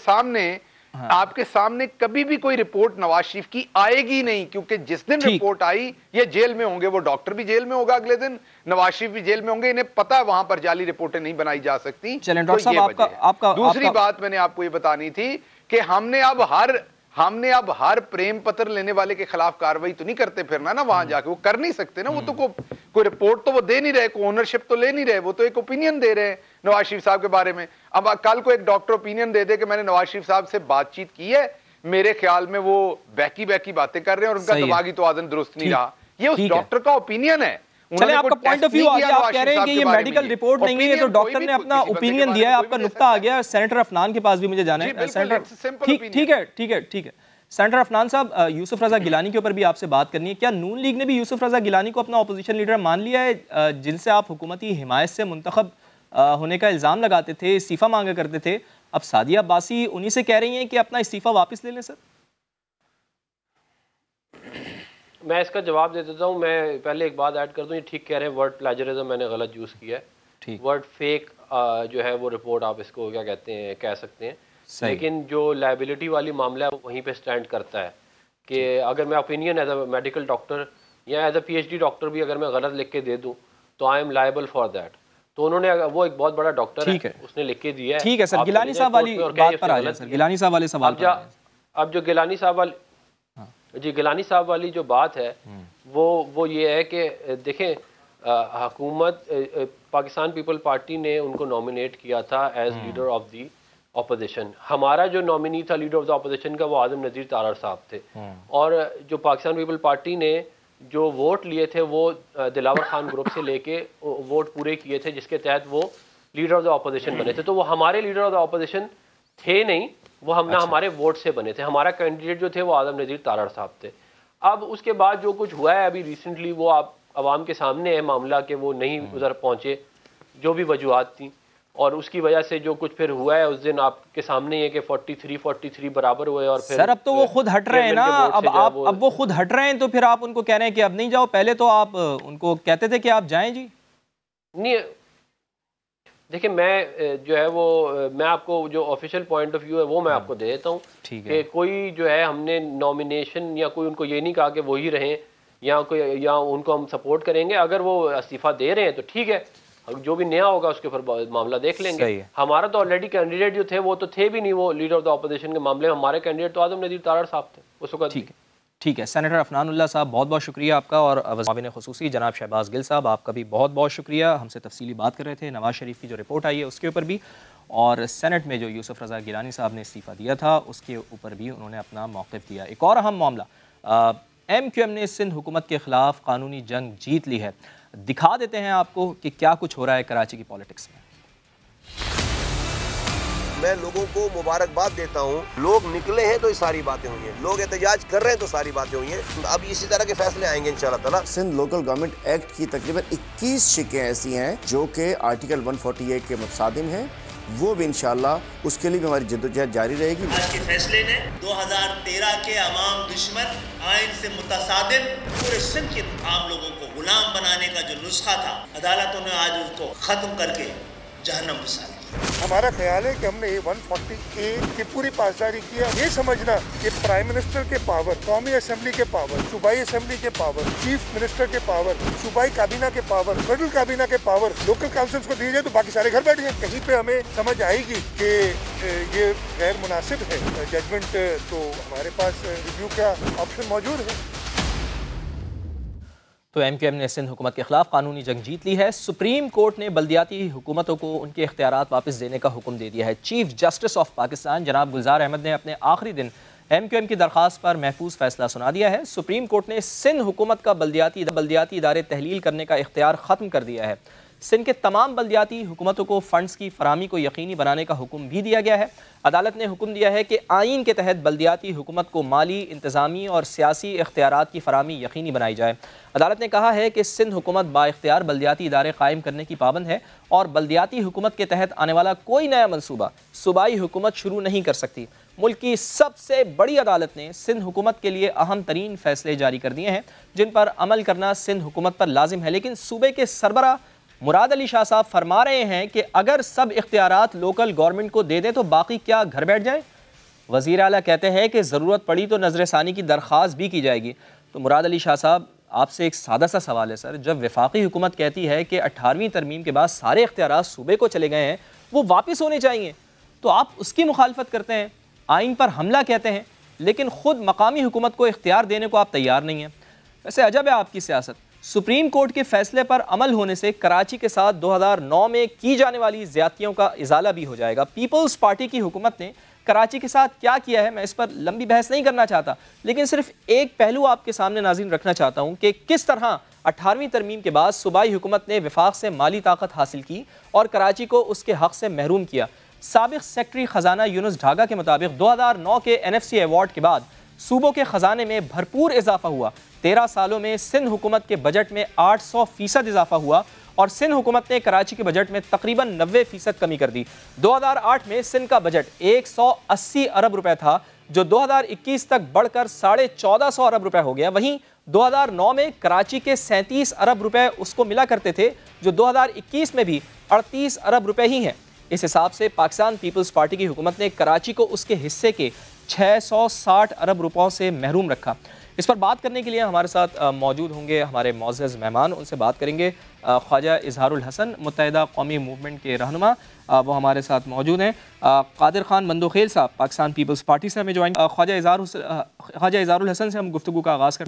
सामने कभी भी कोई रिपोर्ट नवाज शरीफ की आएगी नहीं, क्योंकि जिस दिन रिपोर्ट आई ये जेल में होंगे, वो डॉक्टर भी जेल में होगा अगले दिन, नवाज शरीफ भी जेल में होंगे, इन्हें पता है वहां पर जाली रिपोर्टें नहीं बनाई जा सकती। दूसरी बात मैंने आपको ये बतानी थी कि हमने अब हर प्रेम पत्र लेने वाले के खिलाफ कार्रवाई तो नहीं करते फिरना ना वहां जाके, वो कर नहीं सकते ना, वो तो कोई रिपोर्ट तो वो दे नहीं रहे, कोई ओनरशिप तो ले नहीं रहे, वो तो एक ओपिनियन दे रहे हैं नवाज शरीफ साहब के बारे में। अब कल को एक डॉक्टर ओपिनियन दे दे कि मैंने नवाज शरीफ साहब से बातचीत की है, मेरे ख्याल में वो बैकी बातें कर रहे हैं और उनका दिमागी तवाज़ुन दुरुस्त नहीं रहा, ये उस डॉक्टर का ओपिनियन है। चले, आपका पॉइंट ऑफ व्यू आ गया, आप कह रहे हैं कि ये मेडिकल रिपोर्ट नहीं है, तो डॉक्टर ने अपना ओपिनियन दिया है, आपका नुक्ता आ गया। सेनेटर अफनान के पास भी मुझे जाना है। ठीक है सेनेटर अफनान साहब, यूसुफ रजा गिलानी के ऊपर भी आपसे बात करनी है। क्या नून लीग ने भी यूसुफ रजा गिलानी को अपना अपोजिशन लीडर मान लिया है, जिनसे आप हुकूमती हिमायत से मुंतखब होने का इल्ज़ाम लगाते थे, इस्तीफ़ा मांगा करते थे, अब सादिया अब्बासी उन्हीं से कह रही हैं कि अपना इस्तीफ़ा वापस ले लें? सर, मैं इसका जवाब दे देता हूँ। मैं पहले एक बात ऐड कर दूँ, ये ठीक कह रहे हैं, वर्ड प्लेजरिज्म मैंने गलत यूज़ किया है, वर्ड फेक जो है वो रिपोर्ट आप इसको क्या कहते हैं, कह सकते हैं, लेकिन जो लायबिलिटी वाली मामला है वहीं पे स्टैंड करता है कि अगर मैं opinion as a medical doctor या एज अ PhD डॉक्टर भी अगर मैं गलत लिख के दे दूं तो I am liable for that. तो उन्होंने, वो एक बहुत बड़ा डॉक्टर है, उसने लिख के दिया है। ठीक है सर, गिलानी साहब वाली बात पर आ जाए सर, गिलानी साहब वाले सवाल पर अब जो गिलानी साहब वाली जो बात है वो ये है कि देखें, हुकूमत पाकिस्तान पीपल पार्टी ने उनको नॉमिनेट किया था as leader of the opposition. हमारा जो नॉमिनी था लीडर ऑफ द ऑपोजिशन का वो आज़म नज़ीर तारड़ साहब थे, और जो पाकिस्तान पीपल पार्टी ने जो वोट लिए थे वो दिलावर खान ग्रुप से लेके वोट पूरे किए थे, जिसके तहत वो लीडर ऑफ द ऑपोजिशन बने थे। तो वो हमारे लीडर ऑफ द ऑपोजिशन थे नहीं, वो हमारे वोट से बने थे। हमारा कैंडिडेट जो थे वो आज़म नज़ीर तारड़ साहब थे। अब उसके बाद जो कुछ हुआ है अभी रिसेंटली, वो आप आवाम के सामने है मामला कि वो नहीं उधर पहुँचे, जो भी वजूहत थी। और उसकी वजह से जो कुछ फिर हुआ है उस दिन आपके सामने ही है कि 43 बराबर हुए। और फिर सर अब तो वो खुद हट रहे हैं ना, अब वो खुद हट रहे हैं, तो फिर आप उनको कह रहे हैं कि अब नहीं जाओ, पहले तो आप उनको कहते थे कि आप जाएं जी। नहीं देखिए, मैं जो है वो मैं आपको जो ऑफिशियल पॉइंट ऑफ व्यू है वो मैं आपको दे देता हूँ कि कोई जो है हमने नॉमिनेशन या कोई उनको ये नहीं कहा कि वही रहें या कोई या उनको हम सपोर्ट करेंगे। अगर वो इस्तीफा दे रहे हैं तो ठीक है, जो भी नया होगा उसके ऊपर मामला देख लेंगे। हमारा तो ऑलरेडी कैंडिडेट जो थे वो तो थे भी नहीं, वो लीडर ऑफ द अपोजिशन के मामले में हमारे कैंडिडेट तो आजम नज़ीर तारड़ साहब थे उस वक्त। ठीक है सेनेटर अफनानुल्लाह साहब, बहुत बहुत शुक्रिया आपका, और मुआविन ख़ुसूसी जनाब शहबाज गिल साहब, आपका भी बहुत बहुत शुक्रिया। हमसे तफसीली बात कर रहे थे नवाज शरीफ की जो रिपोर्ट आई है उसके ऊपर भी, और सेनेट में जो यूसुफ रज़ा गिलानी साहब ने इस्तीफ़ा दिया था उसके ऊपर भी उन्होंने अपना मौक़िफ़ दिया। एक और अहम मामला, MQM ने सिंध हुकूमत के ख़िलाफ़ कानूनी जंग जीत ली है। दिखा देते हैं आपको कि क्या कुछ हो रहा है कराची की पॉलिटिक्स में। मैं लोगों को मुबारकबाद देता हूँ, लोग निकले हैं तो ये सारी बातें हुई हैं, लोग एहतजाज कर रहे हैं तो सारी बातें हुई हैं। अब इसी तरह के फैसले आएंगे इंशाअल्लाह ताला। सिंध लोकल गवर्नमेंट एक्ट की तकरीबन 21 शिकें ऐसी हैं जो कि आर्टिकल 148 के मुताबिक हैं, वो भी इंशाअल्लाह उसके लिए भी हमारी जद्दोजहद जारी रहेगी। आज के फैसले ने 2013 के अवाम दुश्मन आइन से मुतसादिम पूरे सिंध के आम लोगों को गुलाम बनाने का जो नुस्खा था, अदालतों ने आज उसको खत्म करके जहन्नम घुसा दिया। हमारा ख्याल है कि हमने 140A की पूरी पासदारी किया। ये समझना कि प्राइम मिनिस्टर के पावर, कौमी असेंबली के पावर, सूबाई असेंबली के पावर, चीफ मिनिस्टर के पावर, सूबाई काबीना के पावर, फेडरल काबीना के पावर लोकल काउंसिल्स को दिए जाए तो बाकी सारे घर बैठ गए। कहीं पे हमें समझ आएगी कि ये गैर मुनासिब है जजमेंट, तो हमारे पास रिव्यू का ऑप्शन मौजूद है। तो MQM ने सिंध हुकूमत के खिलाफ कानूनी जंग जीत ली है। सुप्रीम कोर्ट ने बल्दियाती हुकूमतों को उनके इख्तियारात वापस देने का हुक्म दे दिया है। चीफ जस्टिस ऑफ पाकिस्तान जनाब गुलजार अहमद ने अपने आखिरी दिन MQM की दरख्वास्त पर महफूज फैसला सुना दिया है। सुप्रीम कोर्ट ने सिंध हुकूमत का बल्दियाती इदारे तहलील करने का इख्तियार ख़त्म कर दिया है। सिंध के तमाम बल्दियाती हुकूमतों को फ़ंड्स की फरामी को यकीनी बनाने का हुक्म भी दिया गया है। अदालत ने हुक्म दिया है कि आइन के तहत बल्दियाती हुकूमत को माली, इंतज़ामी और सियासी इख्तियारात की फरामी यकीनी बनाई जाए। अदालत ने कहा है कि सिंध हुकूमत बाइख्तियार बल्दियाती इदारे कायम करने की पाबंद है और बल्दियाती हुकूमत के तहत आने वाला कोई नया मनसूबा सूबाई हुकूमत शुरू नहीं कर सकती। मुल्क की सबसे बड़ी अदालत ने सिंध हुकूमत के लिए अहम तरीन फैसले जारी कर दिए हैं जिन पर अमल करना सिंध हुकूमत पर लाजिम है। लेकिन सूबे के सरबरा मुराद अली शाह साहब फरमा रहे हैं कि अगर सब इख्तियारात लोकल गवर्नमेंट को दे दें तो बाकी क्या घर बैठ जाएं। वज़ीर आला कहते हैं कि ज़रूरत पड़ी तो नज़रसानी की दरख्वास्त भी की जाएगी। तो मुराद अली शाह साहब, आपसे एक सादा सा सवाल है सर, जब वफाकी हुकूमत कहती है कि 18वीं तरमीम के बाद सारे इख्तियारात सूबे को चले गए हैं, वो वापस होने चाहिए, तो आप उसकी मुखालफत करते हैं, आइन पर हमला कहते हैं, लेकिन ख़ुद मकामी हुकूमत को इख्तियार देने को आप तैयार नहीं हैं। वैसे अजब है आपकी सियासत। सुप्रीम कोर्ट के फैसले पर अमल होने से कराची के साथ 2009 में की जाने वाली ज़्यादतियों का इजाला भी हो जाएगा। पीपल्स पार्टी की हुकूमत ने कराची के साथ क्या किया है, मैं इस पर लंबी बहस नहीं करना चाहता, लेकिन सिर्फ एक पहलू आपके सामने नाज़रीन रखना चाहता हूँ कि किस तरह 18वीं तरमीम के बाद सूबाई हुकूमत ने वफाक से माली ताकत हासिल की और कराची को उसके हक़ से महरूम किया। साबिक़ सेक्रेटरी ख़जाना यूनुस ढागा के मुताबिक 2009 के NFC अवार्ड के बाद सूबों के ख़जाने में भरपूर इजाफा हुआ। 13 सालों में सिंध हुकूमत के बजट में 800% इजाफा हुआ और सिंध हुकूमत ने कराची के बजट में तकरीबन 90% कमी कर दी। 2008 में सिंध का बजट 180 अरब रुपए था, जो 2021 तक बढ़कर 1450 अरब रुपए हो गया। वहीं 2009 में कराची के 37 अरब रुपए उसको मिला करते थे, जो 2021 में भी 38 अरब रुपए ही हैं। इस हिसाब से पाकिस्तान पीपल्स पार्टी की हुकूमत ने कराची को उसके हिस्से के 660 अरब रुपयों से महरूम रखा। इस पर बात करने के लिए हमारे साथ मौजूद होंगे हमारे मौज़्ज़ज़ मेहमान। उनसे बात करेंगे ख्वाजा इजहारुल हसन, मुत्तहिदा कौमी मूवमेंट के रहनुमा, वो हमारे साथ मौजूद हैं। कादिर खान बंदोखेल साहब पाकिस्तान पीपल्स पार्टी से हमें ज्वाइन। ख्वाजा इजहारुल हसन से हम गुफ्तगू का आगाज़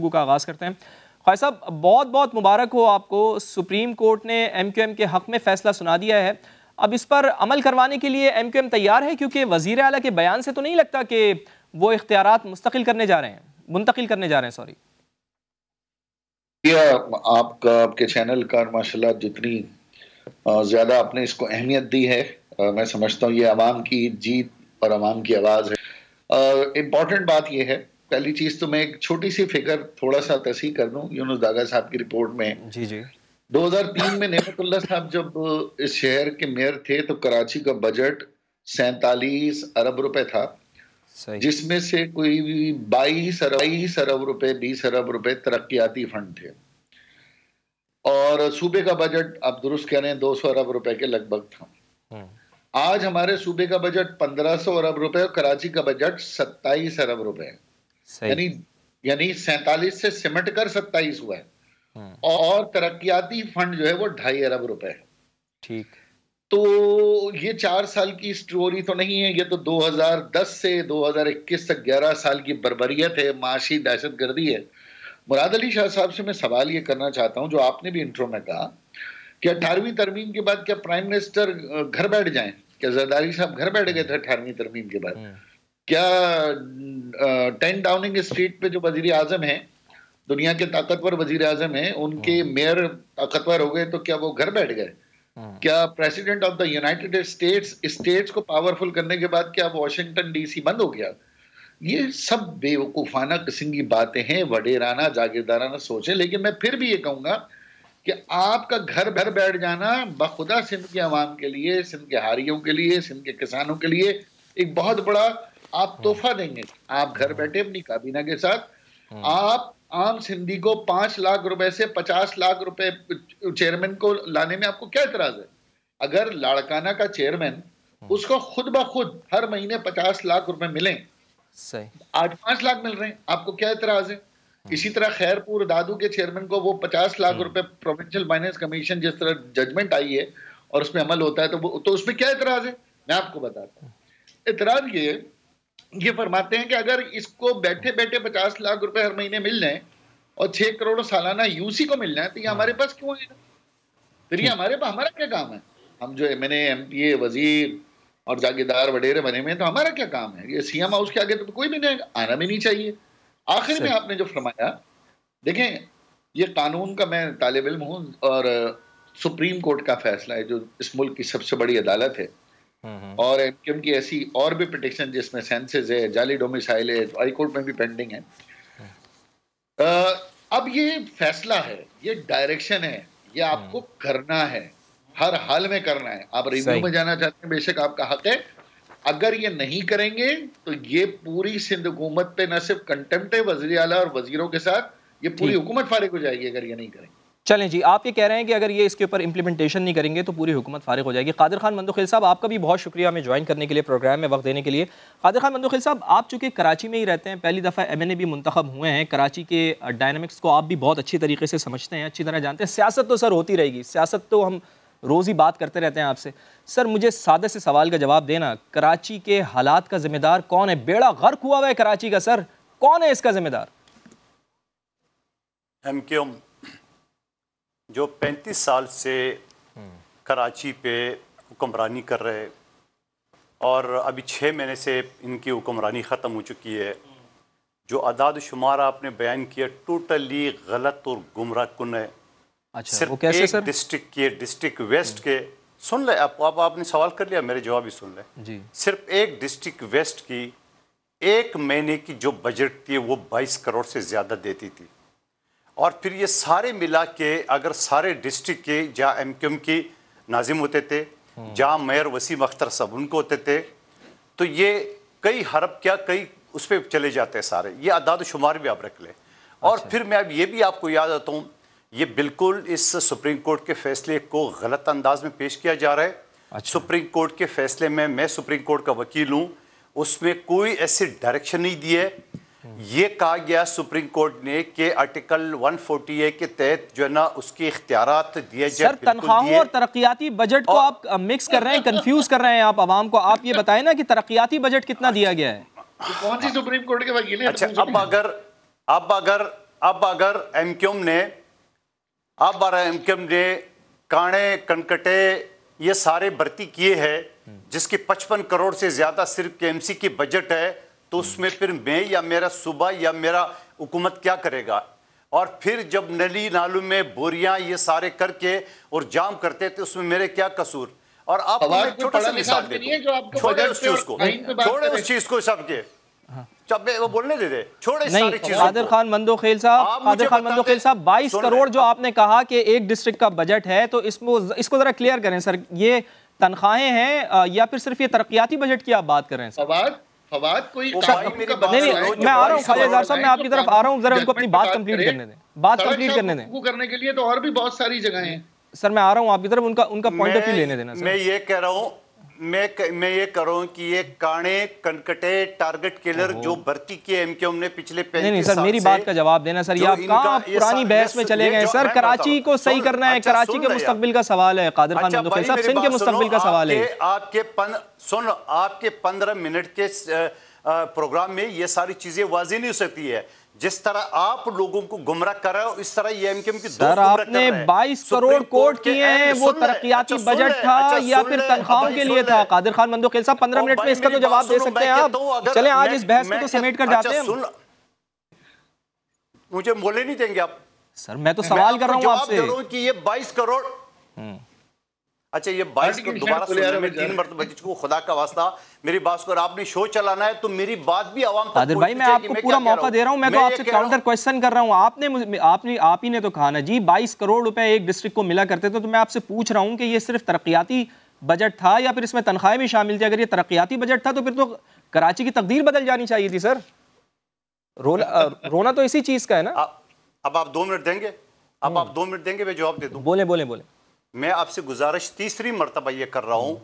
करते हैं। ख्वाजा साहब, बहुत बहुत मुबारक हो आपको, सुप्रीम कोर्ट ने MQM के हक़ में फ़ैसला सुना दिया है। अब इस पर अमल करवाने के लिए MQM तैयार है, क्योंकि वज़ीर आला के बयान से तो नहीं लगता कि वो इख्तियारात मुंतकिल करने जा रहे हैं। सॉरी, आपके चैनल का माशाल्लाह जितनी ज़्यादा आपने इसको अहमियत दी है, मैं समझता हूँ ये अवाम की जीत और अवाम की आवाज़ है। इम्पॉर्टेंट बात यह है, पहली चीज़ तो मैं एक छोटी सी फिगर थोड़ा सा तस्हीह कर दूँ। यूनुस डागा साहब की रिपोर्ट में जी 2003 में नेमतुल्लाह साहब जब इस शहर के मेयर थे तो कराची का बजट 47 अरब रुपए था, जिसमें से कोई 22 अरब रुपए 20 अरब रुपए तरक्याती फंड थे, और सूबे का बजट आप दुरुस्त कह रहे हैं 200 अरब रुपए के लगभग था। आज हमारे सूबे का बजट 1500 अरब रुपए और कराची का बजट 27 अरब रुपए, यानी 47 से सिमट कर 27 हुआ है, और तरक्याती फंड जो है वो 2.5 अरब रुपए है। ठीक, तो ये 4 साल की स्टोरी तो नहीं है, ये तो 2010 से 2021 तक 11 साल की बर्बरियत है, माशी दहशतगर्दी है। मुराद अली शाह साहब से मैं सवाल ये करना चाहता हूं, जो आपने भी इंट्रो में कहा कि 18वीं तरमीम के बाद क्या प्राइम मिनिस्टर घर बैठ जाएं? क्या जरदारी साहब घर बैठ गए थे 18वीं तरमीम के बाद? क्या 10 डाउनिंग स्ट्रीट पे जो वजीर आजम है, दुनिया के ताकतवर वजीर आजम है, उनके मेयर ताकतवर हो गए तो क्या वो घर बैठ गए? क्या president of the United states को पावरफुल करने के बाद क्या वॉशिंगटन डीसी बंद हो गया? ये सब बेवकूफाना किस्म की बातें हैं, वडेराना जागीरदाराना सोच है। लेकिन मैं फिर भी ये कहूंगा कि आपका घर बैठ जाना बखुदा सिंध के अवाम के लिए, सिंध के हारियों के लिए, सिंध के किसानों के लिए एक बहुत बड़ा आप तोहफा देंगे। आप घर बैठे अपनी काबीना के साथ आप आम सिंधी को 5 लाख रुपए से 50 लाख रुपए चेयरमैन को लाने में आपको क्या एतराज है? अगर लाड़काना का चेयरमैन उसको खुद ब खुद हर महीने 50 लाख रुपए मिले, सही 8-5 लाख मिल रहे हैं, आपको क्या एतराज है? इसी तरह खैरपुर दादू के चेयरमैन को वो 50 लाख रुपए प्रोविंशियल फाइनेंस कमीशन जिस तरह जजमेंट आई है और उसमें अमल होता है तो उसमें क्या एतराज है? मैं आपको बताता हूँ। एतराज ये फरमाते हैं कि अगर इसको बैठे बैठे 50 लाख रुपए हर महीने मिल जाए और 6 करोड़ सालाना यूसी को मिल जाए तो ये हमारे पास क्यों आएगा? फिर ये हमारा क्या काम है? हम जो MNA MPA वजीर और जागीरदार वडेरे बने हुए हैं तो हमारा क्या काम है? ये सीएम हाउस के आगे तो कोई भी नहीं आना भी नहीं चाहिए। आखिर में आपने जो फरमाया, देखें ये कानून का मैं तालिब इल्म हूँ और सुप्रीम कोर्ट का फैसला है जो इस मुल्क की सबसे बड़ी अदालत है, और MQM की ऐसी और भी पिटिशन जिसमें सेंसेस है, जाली डोमिसाइल है, हाई कोर्ट में भी पेंडिंग है। अब ये फैसला है, ये डायरेक्शन है, ये आपको करना है, हर हाल में करना है। आप रिव्यू में जाना चाहते हैं, बेशक आपका हक है। अगर ये नहीं करेंगे तो ये पूरी सिंध हुकूमत पे न सिर्फ कंटेम्प्ट है वज़ीर आला और वजीरों के साथ, ये पूरी हुकूमत फारिग हो जाएगी अगर ये नहीं करेंगे। चलें जी, आप ये कह रहे हैं कि अगर ये इसके ऊपर इम्प्लीमेंटेशन नहीं करेंगे तो पूरी हुकूमत फारिग हो जाएगी। कादिर खान मंदोखिल साहब, आपका भी बहुत शुक्रिया हमें ज्वाइन करने के लिए, प्रोग्राम में वक्त देने के लिए। कादिर खान मंदोखिल साहब, आप चूँकि कराची में ही रहते हैं, पहली दफ़ा MNA भी मुंतखब हुए हैं, कराची के डायनामिक्स को आप भी बहुत अच्छी तरीके से समझते हैं, अच्छी तरह जानते हैं। सियासत तो सर होती रहेगी, सियासत तो हम रोज़ ही बात करते रहते हैं आपसे। सर मुझे सादे से सवाल का जवाब देना, कराची के हालात का जिम्मेदार कौन है? बेड़ा गर्क हुआ हुआ है कराची का, सर कौन है इसका जिम्मेदार? MQM जो 35 साल से कराची पे हुक्मरानी कर रहे और अभी 6 महीने से इनकी हुक्मरानी ख़त्म हो चुकी है। जो अदाद शुमार आपने बयान किया टोटली गलत और गुमराह कुन है। अच्छा, सिर्फ वो कैसे एक सर? डिस्ट्रिक्ट वेस्ट के, सुन ले अब आपने सवाल कर लिया, मेरे जवाब ही सुन ले जी। सिर्फ एक डिस्ट्रिक्ट वेस्ट की 1 महीने की जो बजट थी वो 22 करोड़ से ज़्यादा देती थी। और फिर ये सारे मिला के अगर सारे डिस्ट्रिक्ट के जहाँ MQM की नाजिम होते थे, जहाँ मेयर वसीम अख्तर साहब उनको होते थे, तो ये कई हरब क्या कई उस पर चले जाते हैं सारे। ये अदाद शुमार भी आप रख लें। और अच्छा। फिर मैं अब ये भी आपको याद आता हूँ, ये बिल्कुल इस सुप्रीम कोर्ट के फैसले को गलत अंदाज में पेश किया जा रहा है। अच्छा। सुप्रीम कोर्ट के फैसले में, मैं सुप्रीम कोर्ट का वकील हूँ, उसमें कोई ऐसी डायरेक्शन नहीं दी है। ये कहा गया सुप्रीम कोर्ट ने कि आर्टिकल 140A के तहत जो है ना उसके इख्तियारात दिए जाए। सर तनख्वाहों और तरक्याती बजट को आप मिक्स कर रहे हैं, कंफ्यूज कर रहे हैं आप आवाम को। आप ये बताएं ना कि तरक्याती बजट कितना दिया गया है? कौन सी सुप्रीम कोर्ट के वकील हैं? अच्छा, अब अगर MQM ने काणे कनकटे ये सारे भर्ती किए हैं जिसकी 55 करोड़ से ज्यादा सिर्फ KMC की बजट है, तो उसमें फिर मैं या मेरा सूबा या मेरा हुकूमत क्या करेगा? और फिर जब नली नालों में बोरियां ये सारे करके और जाम करते थे उसमें मेरे क्या कसूर? और आप छोटा सा मिसाल छोड़े उस चीज को सबके वो बोलने दे दे, छोड़े नहीं। कादिर खान मंदोखेल साहब, 22 करोड़ जो आपने कहा कि एक डिस्ट्रिक्ट का बजट है, तो इसको जरा क्लियर करें सर, ये तनख्वाहें हैं या फिर सिर्फ ये तरक्याती बजट की आप बात कर रहे हैं सर? फवाद कोई नहीं, मैं आ रहा हूँ ख्वाजा इजहार साहब, मैं आपकी तरफ आ रहा हूँ, जरा उनको अपनी बात कंप्लीट करने दें, बात कंप्लीट करने दें। करने के लिए तो और भी बहुत सारी जगह हैं सर, मैं आ रहा हूँ आपकी तरफ, उनका पॉइंट ऑफ व्यू लेने देना सर। मैं ये कह रहा हूँ, मैं ये कह रहा हूँ कि ये काणे कनकटे टारगेट किलर जो भर्ती किए एमक्यूएम ने पिछले 35 नहीं सर, मेरी बात का जवाब देना सर। ये आप कहाँ पुरानी बहस में चले गए सर? कराची को सही करना है, कराची के मुस्तकबिल का सवाल है कादिर खान मंदोखेल साहब, सिंध के मुस्तकबिल का सवाल है। आपके 15 मिनट के प्रोग्राम में ये सारी चीजें वाज़ेह नहीं हो सकती है। जिस तरह आप लोगों को गुमराह कर रहे हो, इस तरह ये एमक्यूएम की सर आपने 22 करोड़ कोट किए हैं, वो तरक्याती बजट था या फिर तनख्वाहों के लिए था? कादिर खान मंदोखेल साहब 15 मिनट में इसका तो जवाब दे सकते हैं आप। चलें आज इस बहस को तो समेट कर जाते हैं। मुझे बोले नहीं देंगे आप सर? मैं तो सवाल कर रहा हूँ आपसे कि ये 22 करोड़, अच्छा ये 22 को दोबारा सुनने में 3 मरतबा को खुदा का वास्ता मेरी बात को, आपने शो चलाना है तो मेरी बात भी आवाम तक कादिर भाई, मैं आपको पूरा मौका दे रहा हूं, मैं तो आपसे काउंटर क्वेश्चन कर रहा हूं। आप ही ने तो कहा ना जी 22 करोड़ रुपए एक डिस्ट्रिक्ट को मिला करते थे, तो मैं आपसे पूछ रहा हूं कि ये सिर्फ तरक्याती बजट था या फिर इसमें तनख्वाहें भी शामिल थी? अगर ये तरक्याती बजट था तो फिर तो कराची की तकदीर बदल जानी चाहिए थी सर। रोना तो इसी चीज का है ना। अब आप 2 मिनट देंगे? अब आप 2 मिनट देंगे, मैं जवाब दे दूं। बोले। मैं आपसे गुजारिश तीसरी मरतबा ये कर रहा हूं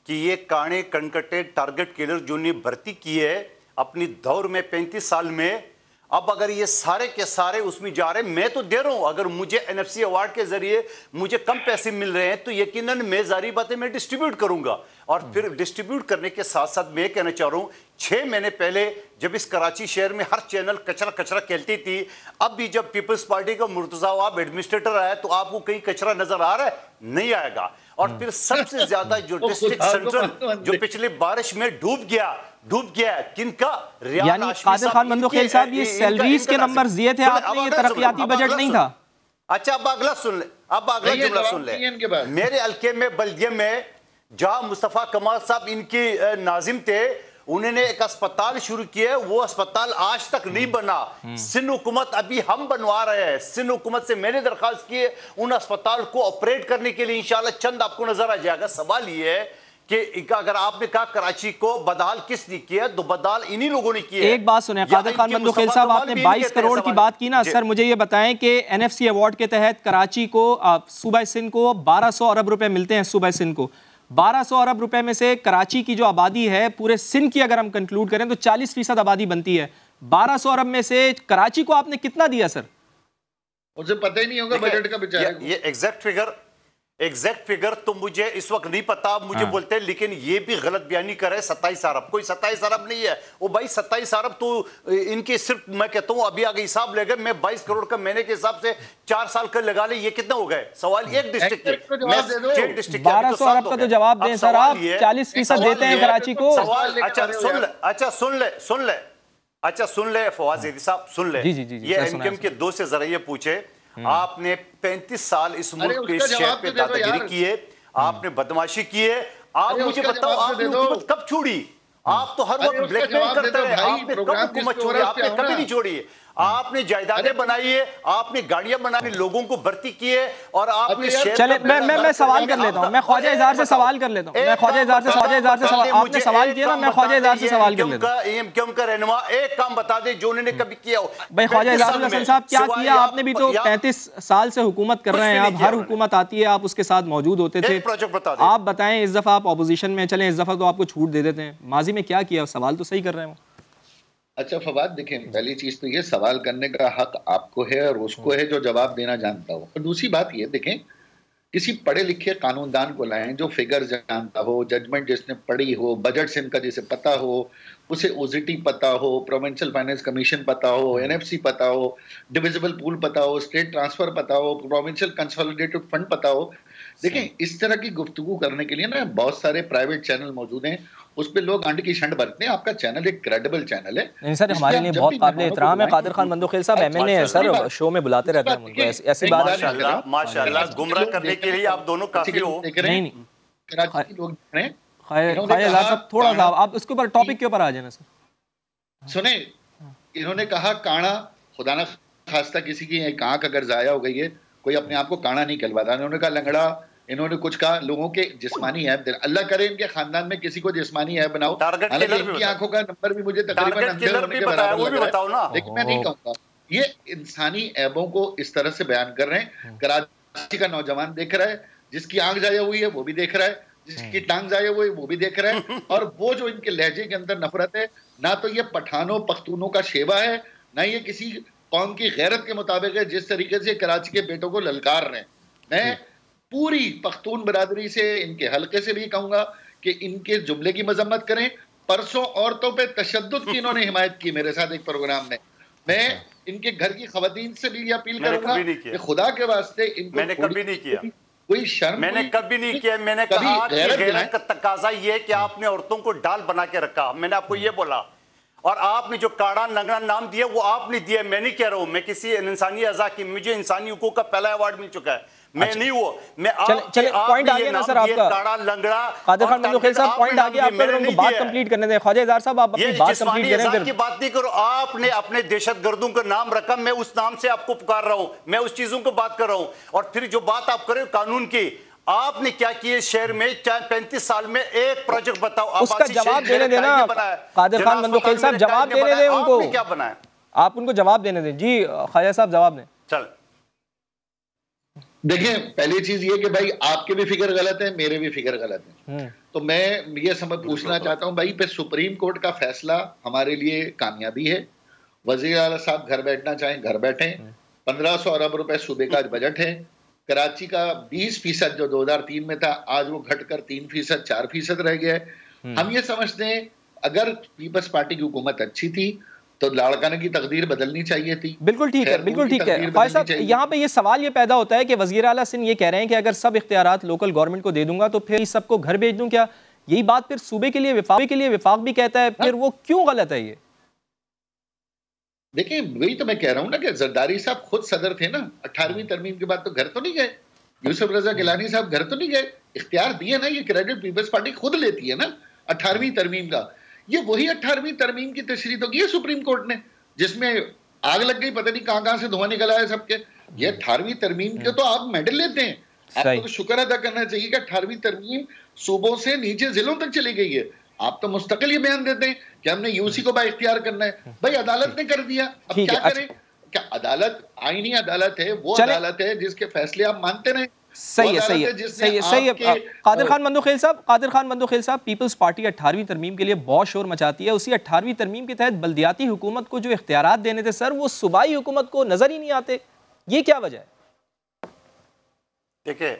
कि ये काणे कनकटे टारगेट किलर जो ने भर्ती की है अपनी दौर में 35 साल में, अब अगर ये सारे के सारे उसमें जा रहे हैं, मैं तो दे रहा हूं, अगर मुझे एनएफसी अवार्ड के जरिए मुझे कम पैसे मिल रहे हैं तो यकीनन मैं जारी बातें मैं डिस्ट्रीब्यूट करूंगा। और फिर डिस्ट्रीब्यूट करने के साथ साथ मैं कहना चाह रहा हूं, 6 महीने पहले जब इस कराची शहर में हर चैनल कचरा कहती थी, अब भी जब पीपल्स पार्टी का मुर्तजा वाब एडमिनिस्ट्रेटर आया तो आपको कहीं कचरा नजर आ रहा है? नहीं आएगा। और फिर सबसे ज्यादा जो डिस्ट्रिक्ट सेंट्रल जो पिछले बारिश में डूब गया किनका? यानी कादिर खान मंदोखेल साहब, ये सैलरीज के नंबर्स दिए थे आपने, ये तरक्याती बजट नहीं था। अच्छा अब अगला सुन ले, अब अगला जुमला सुन ले। मेरे हल्के में बल्दिया में जहां मुस्तफा कमाल साहब इनके नाजिम थे, उन्होंने एक अस्पताल शुरू किया, वो अस्पताल आज तक नहीं बना। सिंध हुकूमत अभी हम बनवा रहे हैं, सिंध हुकूमत से मैंने दरखास्त की है उन अस्पताल को ऑपरेट करने के लिए, इंशाल्लाह चंद आपको नजर आ जाएगा। सवाल ये है कि अगर आपने कहा कराची को बदहाल किसने किया, तो बदहाल इन्हीं लोगों ने किया। एक बात सुने कादिर खान मंदोखेल साहब, आपने 22 करोड़ की बात की ना सर, मुझे ये बताएं कि एनएफसी अवार्ड के तहत कराची को, सूबा सिंध को 1200 अरब रुपए मिलते हैं। सूबा सिंध को 1200 अरब रुपए में से कराची की जो आबादी है पूरे सिंध की अगर हम कंक्लूड करें तो 40% आबादी बनती है। 1200 अरब में से कराची को आपने कितना दिया सर? मुझे पता ही नहीं होगा बजट का बेचारे को। ये एग्जैक्ट फिगर तो मुझे इस वक्त नहीं पता, मुझे बोलते हैं, लेकिन ये भी गलत बयानी करे 27 अरब, कोई 27 अरब नहीं है वो भाई। 27 अरब तो इनके सिर्फ मैं कहता हूं अभी आगे हिसाब ले गए, मैं 22 करोड़ का महीने के हिसाब से 4 साल का लगा ले, ये कितना हो गए? सवाल एक डिस्ट्रिक्ट के 1200 अरब का तो जवाब दें सर आप। 40% देते हैं कराची को। सवाल अच्छा सुन ले फवाद साहब, सुन ले। ये एमक्यूएम के 2 से जरा ये पूछे, आपने 35 साल इस मुल्क के शहर पे दादागिरी की है, आपने बदमाशी की है। आप मुझे बताओ आपने हुकूमत कब छोड़ी? आप तो हर वक्त ब्लैकमेल करते रहे, आपने कब हुकूमत छोड़ी? आपने कभी नहीं छोड़ी। आपने जायदादें बनाई है, आपने गाड़ियां बनाई, लोगों को भर्ती की है, और आपने चले मैं सवाल कर लेता हूं, मैं ख्वाजा इजहार से सवाल कर लेता हूं। मैं ख्वाजा इजहार से सवाल, आपने सवाल किया ना, मैं ख्वाजा इजहार से सवाल कर लेता हूं। एमक्यूएम का रहनुमा एक काम बता दे जो उन्होंने कभी किया हो। भाई ख्वाजा इजहार हसन साहब क्या किया आपने? भी तो 35 साल से हुकूमत कर रहे हैं आप, हर हुकूमत आती है आप उसके साथ मौजूद होते थे। आप बताएं, इस दफा आप अपोजिशन में चलें, इस दफा तो आपको छूट दे देते हैं, माजी में क्या किया? सवाल तो सही कर रहे हैं। अच्छा फवाद, देखें, पहली चीज तो ये सवाल करने का हक आपको है और उसको है जो जवाब देना जानता हो। और दूसरी बात ये, देखें, किसी पढ़े लिखे कानूनदान को लाएं जो फिगर जानता हो, जजमेंट जिसने पढ़ी हो, बजट से इनका जिसे पता हो, उसे ओजीटी पता हो, प्रोविंशियल फाइनेंस कमीशन पता हो, एनएफसी पता हो, डिविजिबल पूल पता हो, स्टेट ट्रांसफर पता हो, प्रोविंशियल कंसोलिडेटेड फंड पता हो। देखें, इस तरह की गुफ्तगू करने के लिए ना बहुत सारे प्राइवेट चैनल मौजूद हैं, उस पे लोग अंड की शंड बरतते हैं। आपका चैनल एक क्रेडिबल चैनल है। नहीं सर, हमारे लिए बहुत काबिल एहतराम है। कादिर खान मंदोखेल साहब एमएनए है सर, शो में बुलाते रहते हैं उनको, ऐसी बात माशाल्लाह माशाल्लाह गुमराह करने के लिए आप दोनों काफी हो। नहीं कराची के लोग थोड़ा सा आप उसके ऊपर टॉपिक के ऊपर आ जाना सर। सुने, इन्होंने कहा काड़ा, खुदा ना खास्ता किसी की एक आंख अगर जाया हो गई है, कोई अपने आप को काड़ा नहीं कहलवाता। इन्होंने कहा लंगड़ा, इन्होंने कुछ कहा लोगों के जिस्मानी ऐब देना। अल्लाह करे इनके खानदान में किसी को जिस्मानी ऐब बनाओ। हालांकि इनकी आंखों का नंबर भी मुझे तकरीबन अंधे होने के बराबर लग रहा है, लेकिन मैं नहीं कहूँगा। ये इंसानी ऐबों को इस तरह से बयान कर रहे हैं। कराची का नौजवान देख रहा है, जिसकी आंख जाया हुई है वो भी देख रहा है, जिसकी टांग जाया हुई है वो भी देख रहा है। और वो जो इनके लहजे के अंदर नफरत है, ना तो ये पठानों पख्तूनों का शेवा है, ना ये किसी कौम की गैरत के मुताबिक है। जिस तरीके से कराची के बेटों को ललकार रहे हैं, मैं पूरी पख्तून बरादरी से, इनके हल्के से भी कहूंगा कि इनके जुमले की मजम्मत करें। परसों औरतों पे तशद्दुद की इन्होंने हिमायत की मेरे साथ एक प्रोग्राम में। मैं इनके घर की खवातीन से भी ये अपील करूंगा कि खुदा के वास्ते इनको, मैंने कभी नहीं किया, कोई शर्म मैंने कभी नहीं किया। मैंने कहा कि गैरत का तकाजा ये है कि आपने औरतों को डाल बना के रखा। मैंने आपको ये बोला, और आपने जो काड़ा नंगड़ा नाम दिया वो आपने दिया, मैं नहीं कह रहा हूं। मैं किसी इंसानी अज़ा की, मुझे इंसानी हुकूक का पहला अवार्ड मिल चुका है, मैं नहीं हुआ। मैं चले पॉइंट आ गया ना सर आपका, काड़ा लंगड़ा। कादिर खान मंदोखेल साहब पॉइंट आ गया, आप उनको बात कंप्लीट करने दें। ख्वाजा इज़हार साहब आप अपनी बात कंप्लीट करें, फिर की बात नहीं करो। आपने अपने दहशतगर्दों का नाम रखा, मैं उस नाम से आपको पुकार रहा हूं, मैं उस चीजों को बात कर रहा हूं। और फिर जो बात आप करें कानून की, आपने क्या किया इस शहर में 35 साल में? एक प्रोजेक्ट बताओ, उसका जवाब देने देना। कादिर खान मंदोखेल साहब जवाब देने दें उनको, क्या बनाया आप उनको जवाब देने दें। जी ख्वाजा साहब जवाब दें। चल देखिए, पहली चीज ये कि भाई आपके भी फिक्र गलत है, मेरे भी फिक्र गलत है। तो मैं ये समझ पूछना चाहता हूं भाई, पे सुप्रीम कोर्ट का फैसला हमारे लिए कामयाबी है। वजीर आला साहब घर बैठना चाहें घर बैठें। 1500 अरब रुपए सूबे का बजट है। कराची का 20% जो 2003 में था, आज वो घटकर 3%, 4% रह गया है। हम ये समझते हैं अगर पीपल्स पार्टी की हुकूमत अच्छी थी तो लाड़काने की तकदीर बदलनी चाहिए थी। बिल्कुल ठीक है, बिल्कुल ठीक है। भाई साहब यहाँ पे ये सवाल ये पैदा होता है कि वज़ीर आला सिंध ये कह रहे हैं कि अगर सब इख्तियारात लोकल गवर्नमेंट को दे दूंगा तो फिर सबको घर भेज दूं क्या? यही बात फिर सूबे के लिए विफाक भी कहता है, फिर वो क्यों गलत है ये? देखिए, वही तो मैं कह रहा हूँ ना कि जरदारी साहब खुद सदर थे ना 18वीं तरमीम के बाद, तो घर तो नहीं गए। यूसुफ रजा गिलानी साहब घर तो नहीं गए, इख्तियार दिए ना, ये क्रेडिट पीपल्स पार्टी खुद लेती है ना 18वीं तरमीम का। ये वही 18वीं तरमीम की तशरीह तो की है सुप्रीम कोर्ट ने, जिसमें आग लग गई, पता नहीं कहां से धुआं निकला है सबके। ये 18वीं तरमीम के तो आप मेडल लेते हैं, आपको तो शुक्र अदा करना चाहिए कि 18वीं तरमीम सूबों से नीचे जिलों तक चली गई है। आप तो मुस्तकिल ये बयान देते हैं कि हमने यूसी को बाइख्तियार करना है। भाई अदालत ने कर दिया, अब क्या करें? क्या अदालत आईनी अदालत है? वो अदालत है जिसके फैसले आप मानते रहे। सही है, सही है, सही है। कादिर खान मंदोखेल साहब, पीपल्स पार्टी 18वीं तरमीम के लिए बहुत शोर मचाती है। उसी 18वीं तरमीम के तहत बल्दियाती हुकूमत को जो इख्तियारात देने थे सर, वो सूबाई हुकूमत को नजर ही नहीं आते। ये क्या वजह है? देखिए,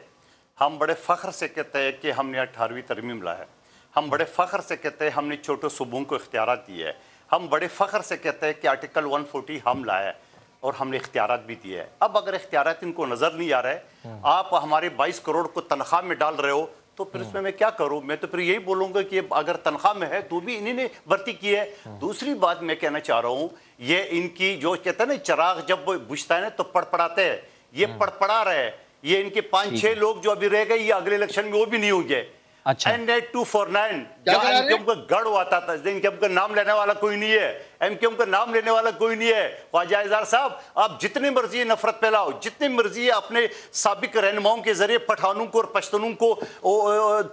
हम बड़े फख्र से कहते हैं कि हमने 18वीं तरमीम लाया है। हम बड़े फख्र से कहते हैं हमने छोटे सूबों को इख्तियारात दिए है। हम बड़े फख्र से कहते हैं कि आर्टिकल 140 हम लाया है और हमने इख्तियारात भी दिए है। अब अगर इख्तियारात इनको नजर नहीं आ रहा है, आप हमारे 22 करोड़ को तनख्वाह में डाल रहे हो, तो फिर इसमें मैं क्या करूं? मैं तो फिर यही बोलूंगा कि अगर तनख्वाह में है तो भी इन्हीं ने भर्ती की है। दूसरी बात मैं कहना चाह रहा हूं, ये इनकी जो कहते हैं ना, चिराग जब बुझता है ना तो पड़पड़ाते हैं, ये पड़पड़ा रहे। ये इनके 5-6 लोग जो अभी रह गए, ये अगले इलेक्शन में वो भी नहीं होंगे। अच्छा, NA-249 एमक्यूएम का गढ़ हुआ था, एमक्यूएम का नाम लेने वाला कोई नहीं है, एमक्यूएम का नाम लेने वाला कोई नहीं है। ख्वाजा इज़हार साहब, आप जितनी मर्जी नफरत फैलाओ, जितनी मर्जी अपने साबिक रहनुमाओं के जरिए पठानों को और पश्तूनों को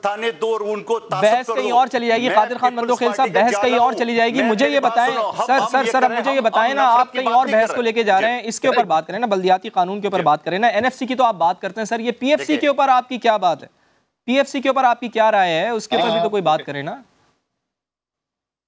ताने दो और उनको बहस कहीं और चली जाएगी। कादिर खान मंदोखेल साहब, बहस कहीं और चली जाएगी। मुझे ये बताएं सर, अब मुझे ये बताएं ना, आप कहीं और बहस को लेके जा रहे हैं। इसके ऊपर बात करें ना, बल्दियाती कानून के ऊपर बात करें ना। NFC की तो आप बात करते हैं सर, ये PFC के ऊपर आपकी क्या बात है? PFC के ऊपर आपकी क्या राय है? उसके ऊपर भी तो कोई बात करे ना।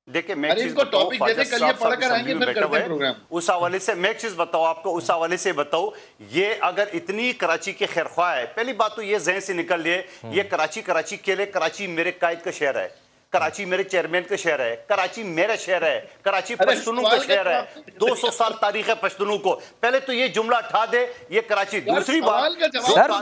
देखिए, मैं इसको टॉपिक देते कल ये पढ़कर आएंगे, फिर करते हैं प्रोग्राम। उस हवाले से मैं एक चीज बताऊं आपको, उस हवाले से बताओ, ये अगर इतनी कराची के खैरख्वाह है, पहली बात तो ये जहन से निकल लिए, ये कराची के लिए, कराची मेरे कायद का शहर है, कराची मेरे चेयरमैन का शहर है, कराची मेरा शहर है, कराची पश्तूनों का शहर है। 200 साल तारीख है पश्तूनों को। पहले तो ये जुमला उठा दे, ये कराची। दूसरी बात सर,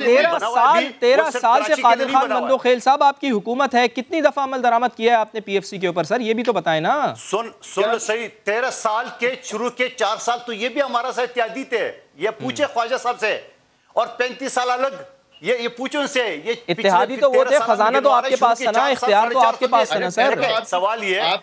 13 साल से कादिर खान मंदोखेल साहब आपकी हुकूमत है, कितनी दफा अमल दरामद किया है आपने PFC के ऊपर सर? ये भी तो बताएं ना। सुन सही, 13 साल के शुरू के 4 साल तो ये भी हमारा साथ इत्यादि थे, ये पूछे ख्वाजा साहब से। और 35 साल अलग ये पूछो उनसे, ये इत्तेहादी तो वो थे, खजाना तो आपके पास था ना, इख्तियार तो आपके पास है ना सर। सवाल ये है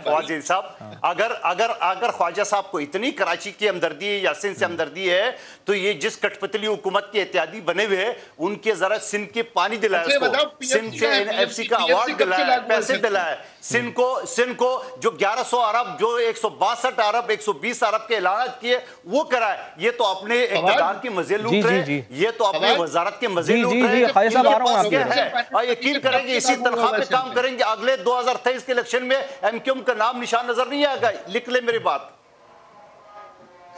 फवाद साहब, अगर ख्वाजा साहब को इतनी कराची की हमदर्दी है या सिंध से हमदर्दी है, तो ये जिस कठपुतली हुकूमत के इत्तेहादी बने हुए हैं उनके जरा सिंध के पानी दिलाए, उसको सिंध से NFC का अवार्ड दिलाया, पैसे दिलाए सिंध को, जो 1100 अरब, जो 162 अरब, 120 अरब के ऐलान किए वो कराए। ये तो अपने इक़्तिदार के मजे लूट रहे हैं, ये तो अपने वजारत के मजे लूट रहे हैं। और यकीन करेंगे इसी तनख्वाह पे काम करेंगे, अगले 2023 के इलेक्शन में MQM का नाम निशान नजर नहीं आएगा। लिख ले मेरी बात।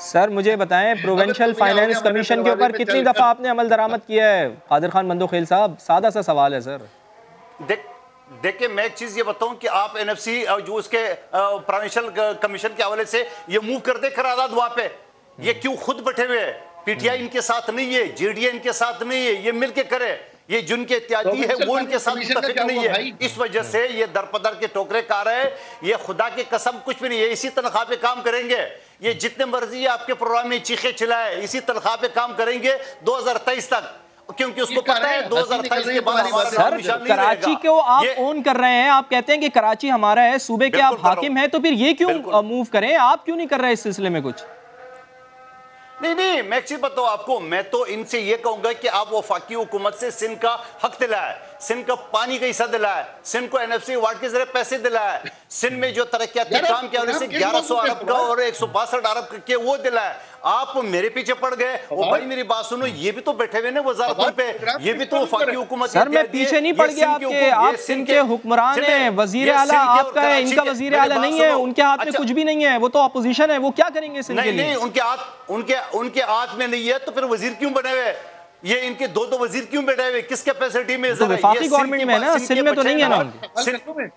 सर मुझे बताएं, प्रोविंशियल फाइनेंस कमीशन के ऊपर कितनी दफा आपने अमल दरामद किया है कादिर खान मंदोखेल साहब? सादा सा सवाल है सर। देखिए मैं एक चीज ये बताऊं कि आप NFC जो उसके प्रोविंशियल कमीशन के हवाले से ये मूव कर दे करारदाद वहां पे, ये क्यों खुद बैठे हुए हैं? PTI इनके साथ नहीं है, JDA इनके साथ नहीं है, ये मिलके करे। ये जिनके इत्यादी है वो इनके साथ मुत्तफिक नहीं है, इस वजह से ये दरपदर के टोकरे खा रहे हैं। ये खुदा की कसम कुछ भी नहीं है, इसी तनख्वाह पे काम करेंगे। ये जितने मर्जी आपके प्रोग्राम में चीखे चिल्लाए, इसी तनख्वाह पे काम करेंगे 2023 तक, क्योंकि उसको पता है 2028 के बाद सर कराची को आप ओन कर रहे हैं, आप कहते हैं कि कराची हमारा है, सूबे के आप हाकिम हैं, तो फिर ये क्यों मूव करें? आप क्यों नहीं कर रहे इस सिलसिले में कुछ? नहीं, मैं एक चीज बताऊं आपको, मैं तो इनसे ये कहूंगा कि आप वफाकी हुकूमत से सिंध का हक दिलाए, सिंध का पानी का हिस्सा दिलाए, सिंध को NFC अवार्ड के जरिए पैसे दिलाए, सिंध में जो तरक्याती काम किया उन्हें 1100 अरब का और 162 अरब के वो दिलाए। आप मेरे पीछे पड़ गए। वो भाई मेरी बात सुनो, ये भी तो बैठे हुए ना वजारतों पे, ये भी तो वफाकी हुकूमत। सर मैं पीछे नहीं पड़ गया आपके, आप सिंध के हुकमरान हैं, वजीर आला आपका है, इनका वजीर आला नहीं है, उनके हाथ में कुछ भी नहीं है, वो तो अपोजिशन है, वो क्या करेंगे सिंध के लिए? नहीं, उनके हाथ में नहीं है तो फिर वजीर क्यों बने हुए? ये इनके दो वजीर क्यों बैठे हुए? किस कैपेसिटी में? तो वफाकी गवर्नमेंट में है ना, सिंध में तो नहीं है ना।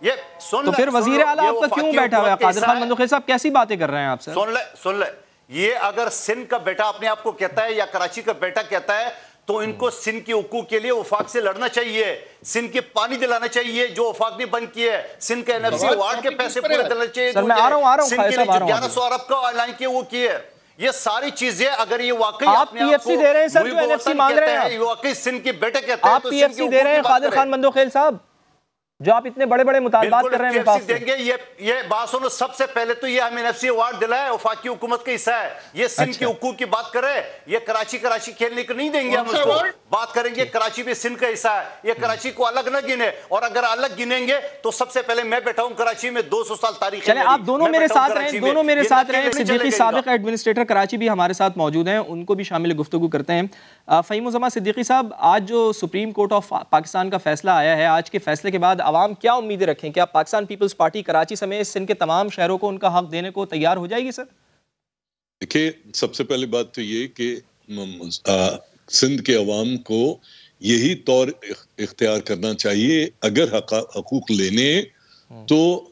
ये सुन, तो फिर वजीर आला आपका क्यों बैठा हुआ है? कादिर खान मंदोखेल साहब कैसी बातें कर रहे हैं आप सर? सुन ले, ये अगर सिंध का बेटा अपने आप को कहता है या कराची का बेटा कहता है, तो इनको सिंध के हुकूक के लिए वफाक से लड़ना चाहिए, सिंध के पानी दिलाना चाहिए जो वफाक ने बंद किए, सिंध के NFC अवार्ड के पैसे पूरे दिलाने चाहिए, सर मैं आ रहा हूं 1100 अरब का ऐलान किए वो किए। ये सारी चीजें अगर ये वाकई आप PFC दे रहे हैं सर, जो NFC मांग रहे हैं, वाकई सिंध के बेटे कहते हैं, आप PFC दे रहे हैं कादिर खान मंदोखेल साहब, जो आप इतने बड़े बड़े मुतालबात कर रहे हैं वफाक से? देंगे। ये बात सुनो, सबसे पहले तो ये हमें NFC अवार्ड दिलाए, वफाकी हुकूमत का हिस्सा है, ये सिंध के हुकूक की बात करे, ये कराची खेलने को नहीं देंगे हम उसको। बात करेंगे कराची भी सिंध का हिस्सा है, ये कराची को अलग न गिने, और अगर अलग गिनेंगे तो सबसे पहले मैं बैठा हूं कराची में, 200 साल तारीख। चले आप दोनों मेरे साथ रहे, दोनों मेरे साथ रहे। सिद्दीकी साबिक एडमिनिस्ट्रेटर कराची भी हमारे साथ मौजूद हैं, उनको भी शामिल गुफ्तगू करते हैं। फ़हीमुज़्ज़मा सिद्दीकी साहब, आज जो सुप्रीम कोर्ट ऑफ पाकिस्तान का फैसला आया है, आज के फैसले के बाद आवाम क्या उम्मीदें रखें? क्या पाकिस्तान पीपल्स पार्टी कराची समेत सिंध के तमाम शहरों को उनका हक देने को तैयार हो जाएगी? सर देखिए, सबसे पहली बात तो ये कि सिंध के अवाम को यही तौर इख्तियार करना चाहिए, अगर हकूक लेने तो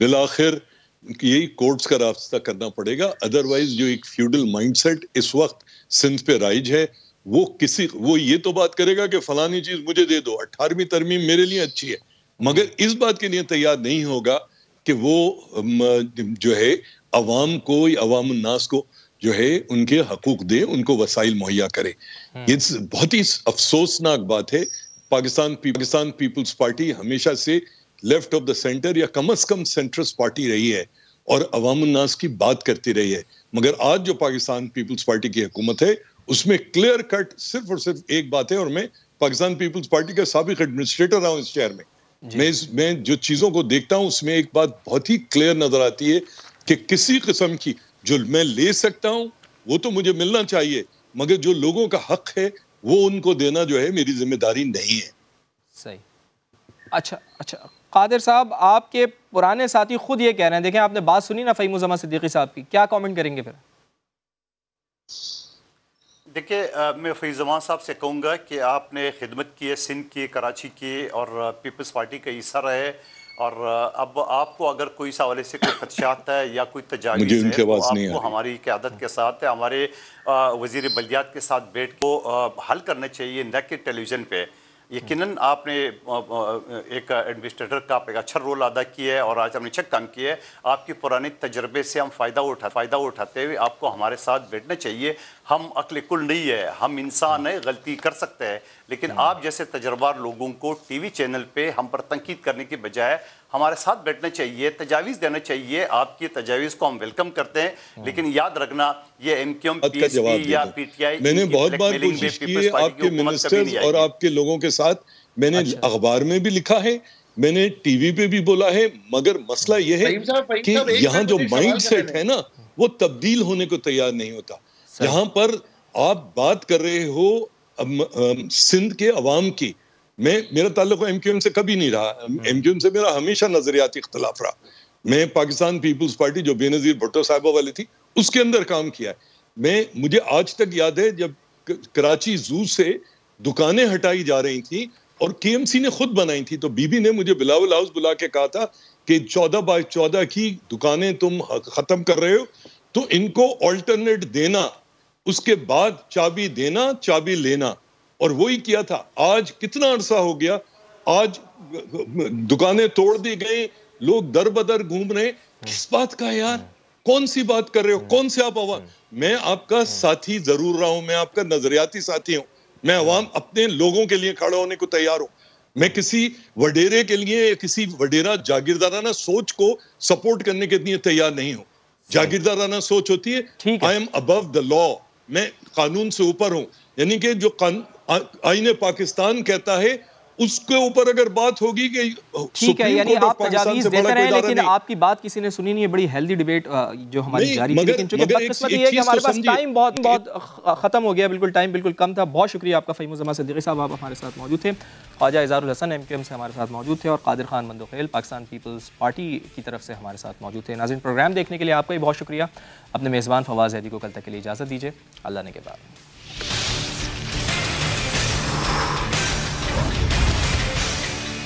बिलाखिर यही कोर्ट्स का रास्ता करना पड़ेगा। अदरवाइज जो एक फ्यूडल माइंडसेट इस वक्त सिंध पे राइज है, वो ये तो बात करेगा कि फलानी चीज मुझे दे दो, 18वीं तरमीम मेरे लिए अच्छी है, मगर इस बात के लिए तैयार नहीं होगा कि वो जो है अवाम को, अवाम नास को जो है उनके हकूक दे, उनको वसाइल मुहैया करे। ये बहुत ही अफसोसनाक बात है। पाकिस्तान पीपल्स पार्टी हमेशा से लेफ्ट ऑफ द सेंटर या कम से कम सेंट्रस्ट पार्टी रही है और अवाम नास की बात करती रही है, मगर आज जो पाकिस्तान पीपल्स पार्टी की हुकूमत है उसमें क्लियर कट सिर्फ और सिर्फ एक बात है, और मैं पाकिस्तान पीपल्स पार्टी का साबिक एडमिनिस्ट्रेटर रहा हूं इस शहर में, मैं जो चीजों को देखता हूं उसमें एक बात बहुत ही क्लियर नजर आती है कि किसी किस्म की जो मैं ले सकता हूं वो तो मुझे मिलना चाहिए, मगर जो लोगों का हक है वो उनको देना जो है मेरी जिम्मेदारी नहीं है। सही। अच्छा, कादिर साहब, आपके पुराने साथी खुद ये कह रहे हैं, देखें आपने बात सुनी ना फ़हीमुज़्ज़मा सिद्दीकी साहब की, क्या कमेंट करेंगे फिर? देखिए, मैं फ़ैज़ साहब से कहूँगा कि आपने खिदमत की है सिंध की, कराची की, और पीपल्स पार्टी का हिस्सा रहे, और अब आपको अगर कोई इस हवाले से कोई खदशात है या कोई तजावीज़ है तो आपको हमारी क़यादत के साथ, हमारे वज़ीर बल्दियात के साथ बैठ को हल करना चाहिए, न कि टेलीविज़न पे। यकीनन आपने एक एडमिनिस्ट्रेटर का एक अच्छा रोल अदा किया है और आज हमने अच्छा काम किया है। आपके पुराने तजर्बे से हम फ़ायदा उठाते हुए आपको हमारे साथ बैठना चाहिए। हम अक्ल कुल नहीं है, हम इंसान है, गलती कर सकते हैं, लेकिन आप जैसे तजर्बार लोगों को टीवी चैनल पे हम पर तनकीद करने की बजाय हमारे साथ बैठना चाहिए, तजावीज़ देना चाहिए। आपकी तजावीज़ को हम वेलकम करते हैं, लेकिन याद रखना ये MQM PSP या PTI मैंने बहुत बार कोशिश की है आपके मिनिस्टर्स और आपके लोगों के साथ, मैंने अखबार में भी लिखा है, मैंने टीवी पे भी बोला है, मगर मसला ये है कि यहाँ जो माइंड सेट है ना वो तब्दील होने को तैयार नहीं होता। यहाँ पर आप बात कर रहे हो सिंध के अवाम की, मेरा ताल्लुक MQM से कभी नहीं रहा, MQM से मेरा हमेशा नजरियाती इख्तलाफ रहा। मैं पाकिस्तान पीपल्स पार्टी जो बेनजीर भुट्टो साहिबा वाली थी उसके अंदर काम किया है। मुझे आज तक याद है जब कराची जू से दुकानें हटाई जा रही थी और KMC ने खुद बनाई थी, तो बीबी ने मुझे बिलावल हाउस बुला के कहा था कि 14 बाय 14 की दुकानें तुम खत्म कर रहे हो तो इनको ऑल्टरनेट देना, उसके बाद चाबी देना, चाबी लेना, और वही किया था। आज कितना अरसा हो गया, आज दुकानें तोड़ दी गई, लोग दर बदर घूम रहे, किस बात का यार, कौन सी बात कर रहे हो, कौन से आप आवाम? मैं आपका साथी जरूर रहा हूं, मैं आपका नजरियाती साथी हूं, मैं अवाम अपने लोगों के लिए खड़ा होने को तैयार हूं। मैं किसी वडेरे के लिए, किसी वडेरा जागीरदाराना सोच को सपोर्ट करने के लिए तैयार नहीं हूं। जागीरदाराना सोच होती है I am above the law, मैं कानून से ऊपर हूं, यानी कि जो आईने पाकिस्तान कहता है उसके ऊपर अगर बात होगी कि ठीक है, यानी आप तजावीज देते रहे, लेकिन आपकी बात किसी ने सुनी नहीं है। बड़ी हेल्दी डिबेट जो हमारी जारी थी, लेकिन चूंकि बदकिस्मती है कि हमारे पास टाइम बहुत खत्म हो गया, बिल्कुल टाइम बिल्कुल कम था। बहुत शुक्रिया आपका फ़हीम उज़्ज़मा सिद्दीकी साहब, आप हमारे साथ मौजूद थे। ख्वाजा इज़हारुल हसन MQM से हमारे साथ मौजूद थे और कादिर खान मंदोखेल पाकिस्तान पीपल्स पार्टी की तरफ से हमारे साथ मौजूद थे। नाज़रीन, प्रोग्राम देखने के लिए आपका भी बहुत शुक्रिया। अपने मेज़बान फवाज़ ज़ैदी को कल तक के लिए इजाज़त दीजिए। अल्लाह ने के बाद।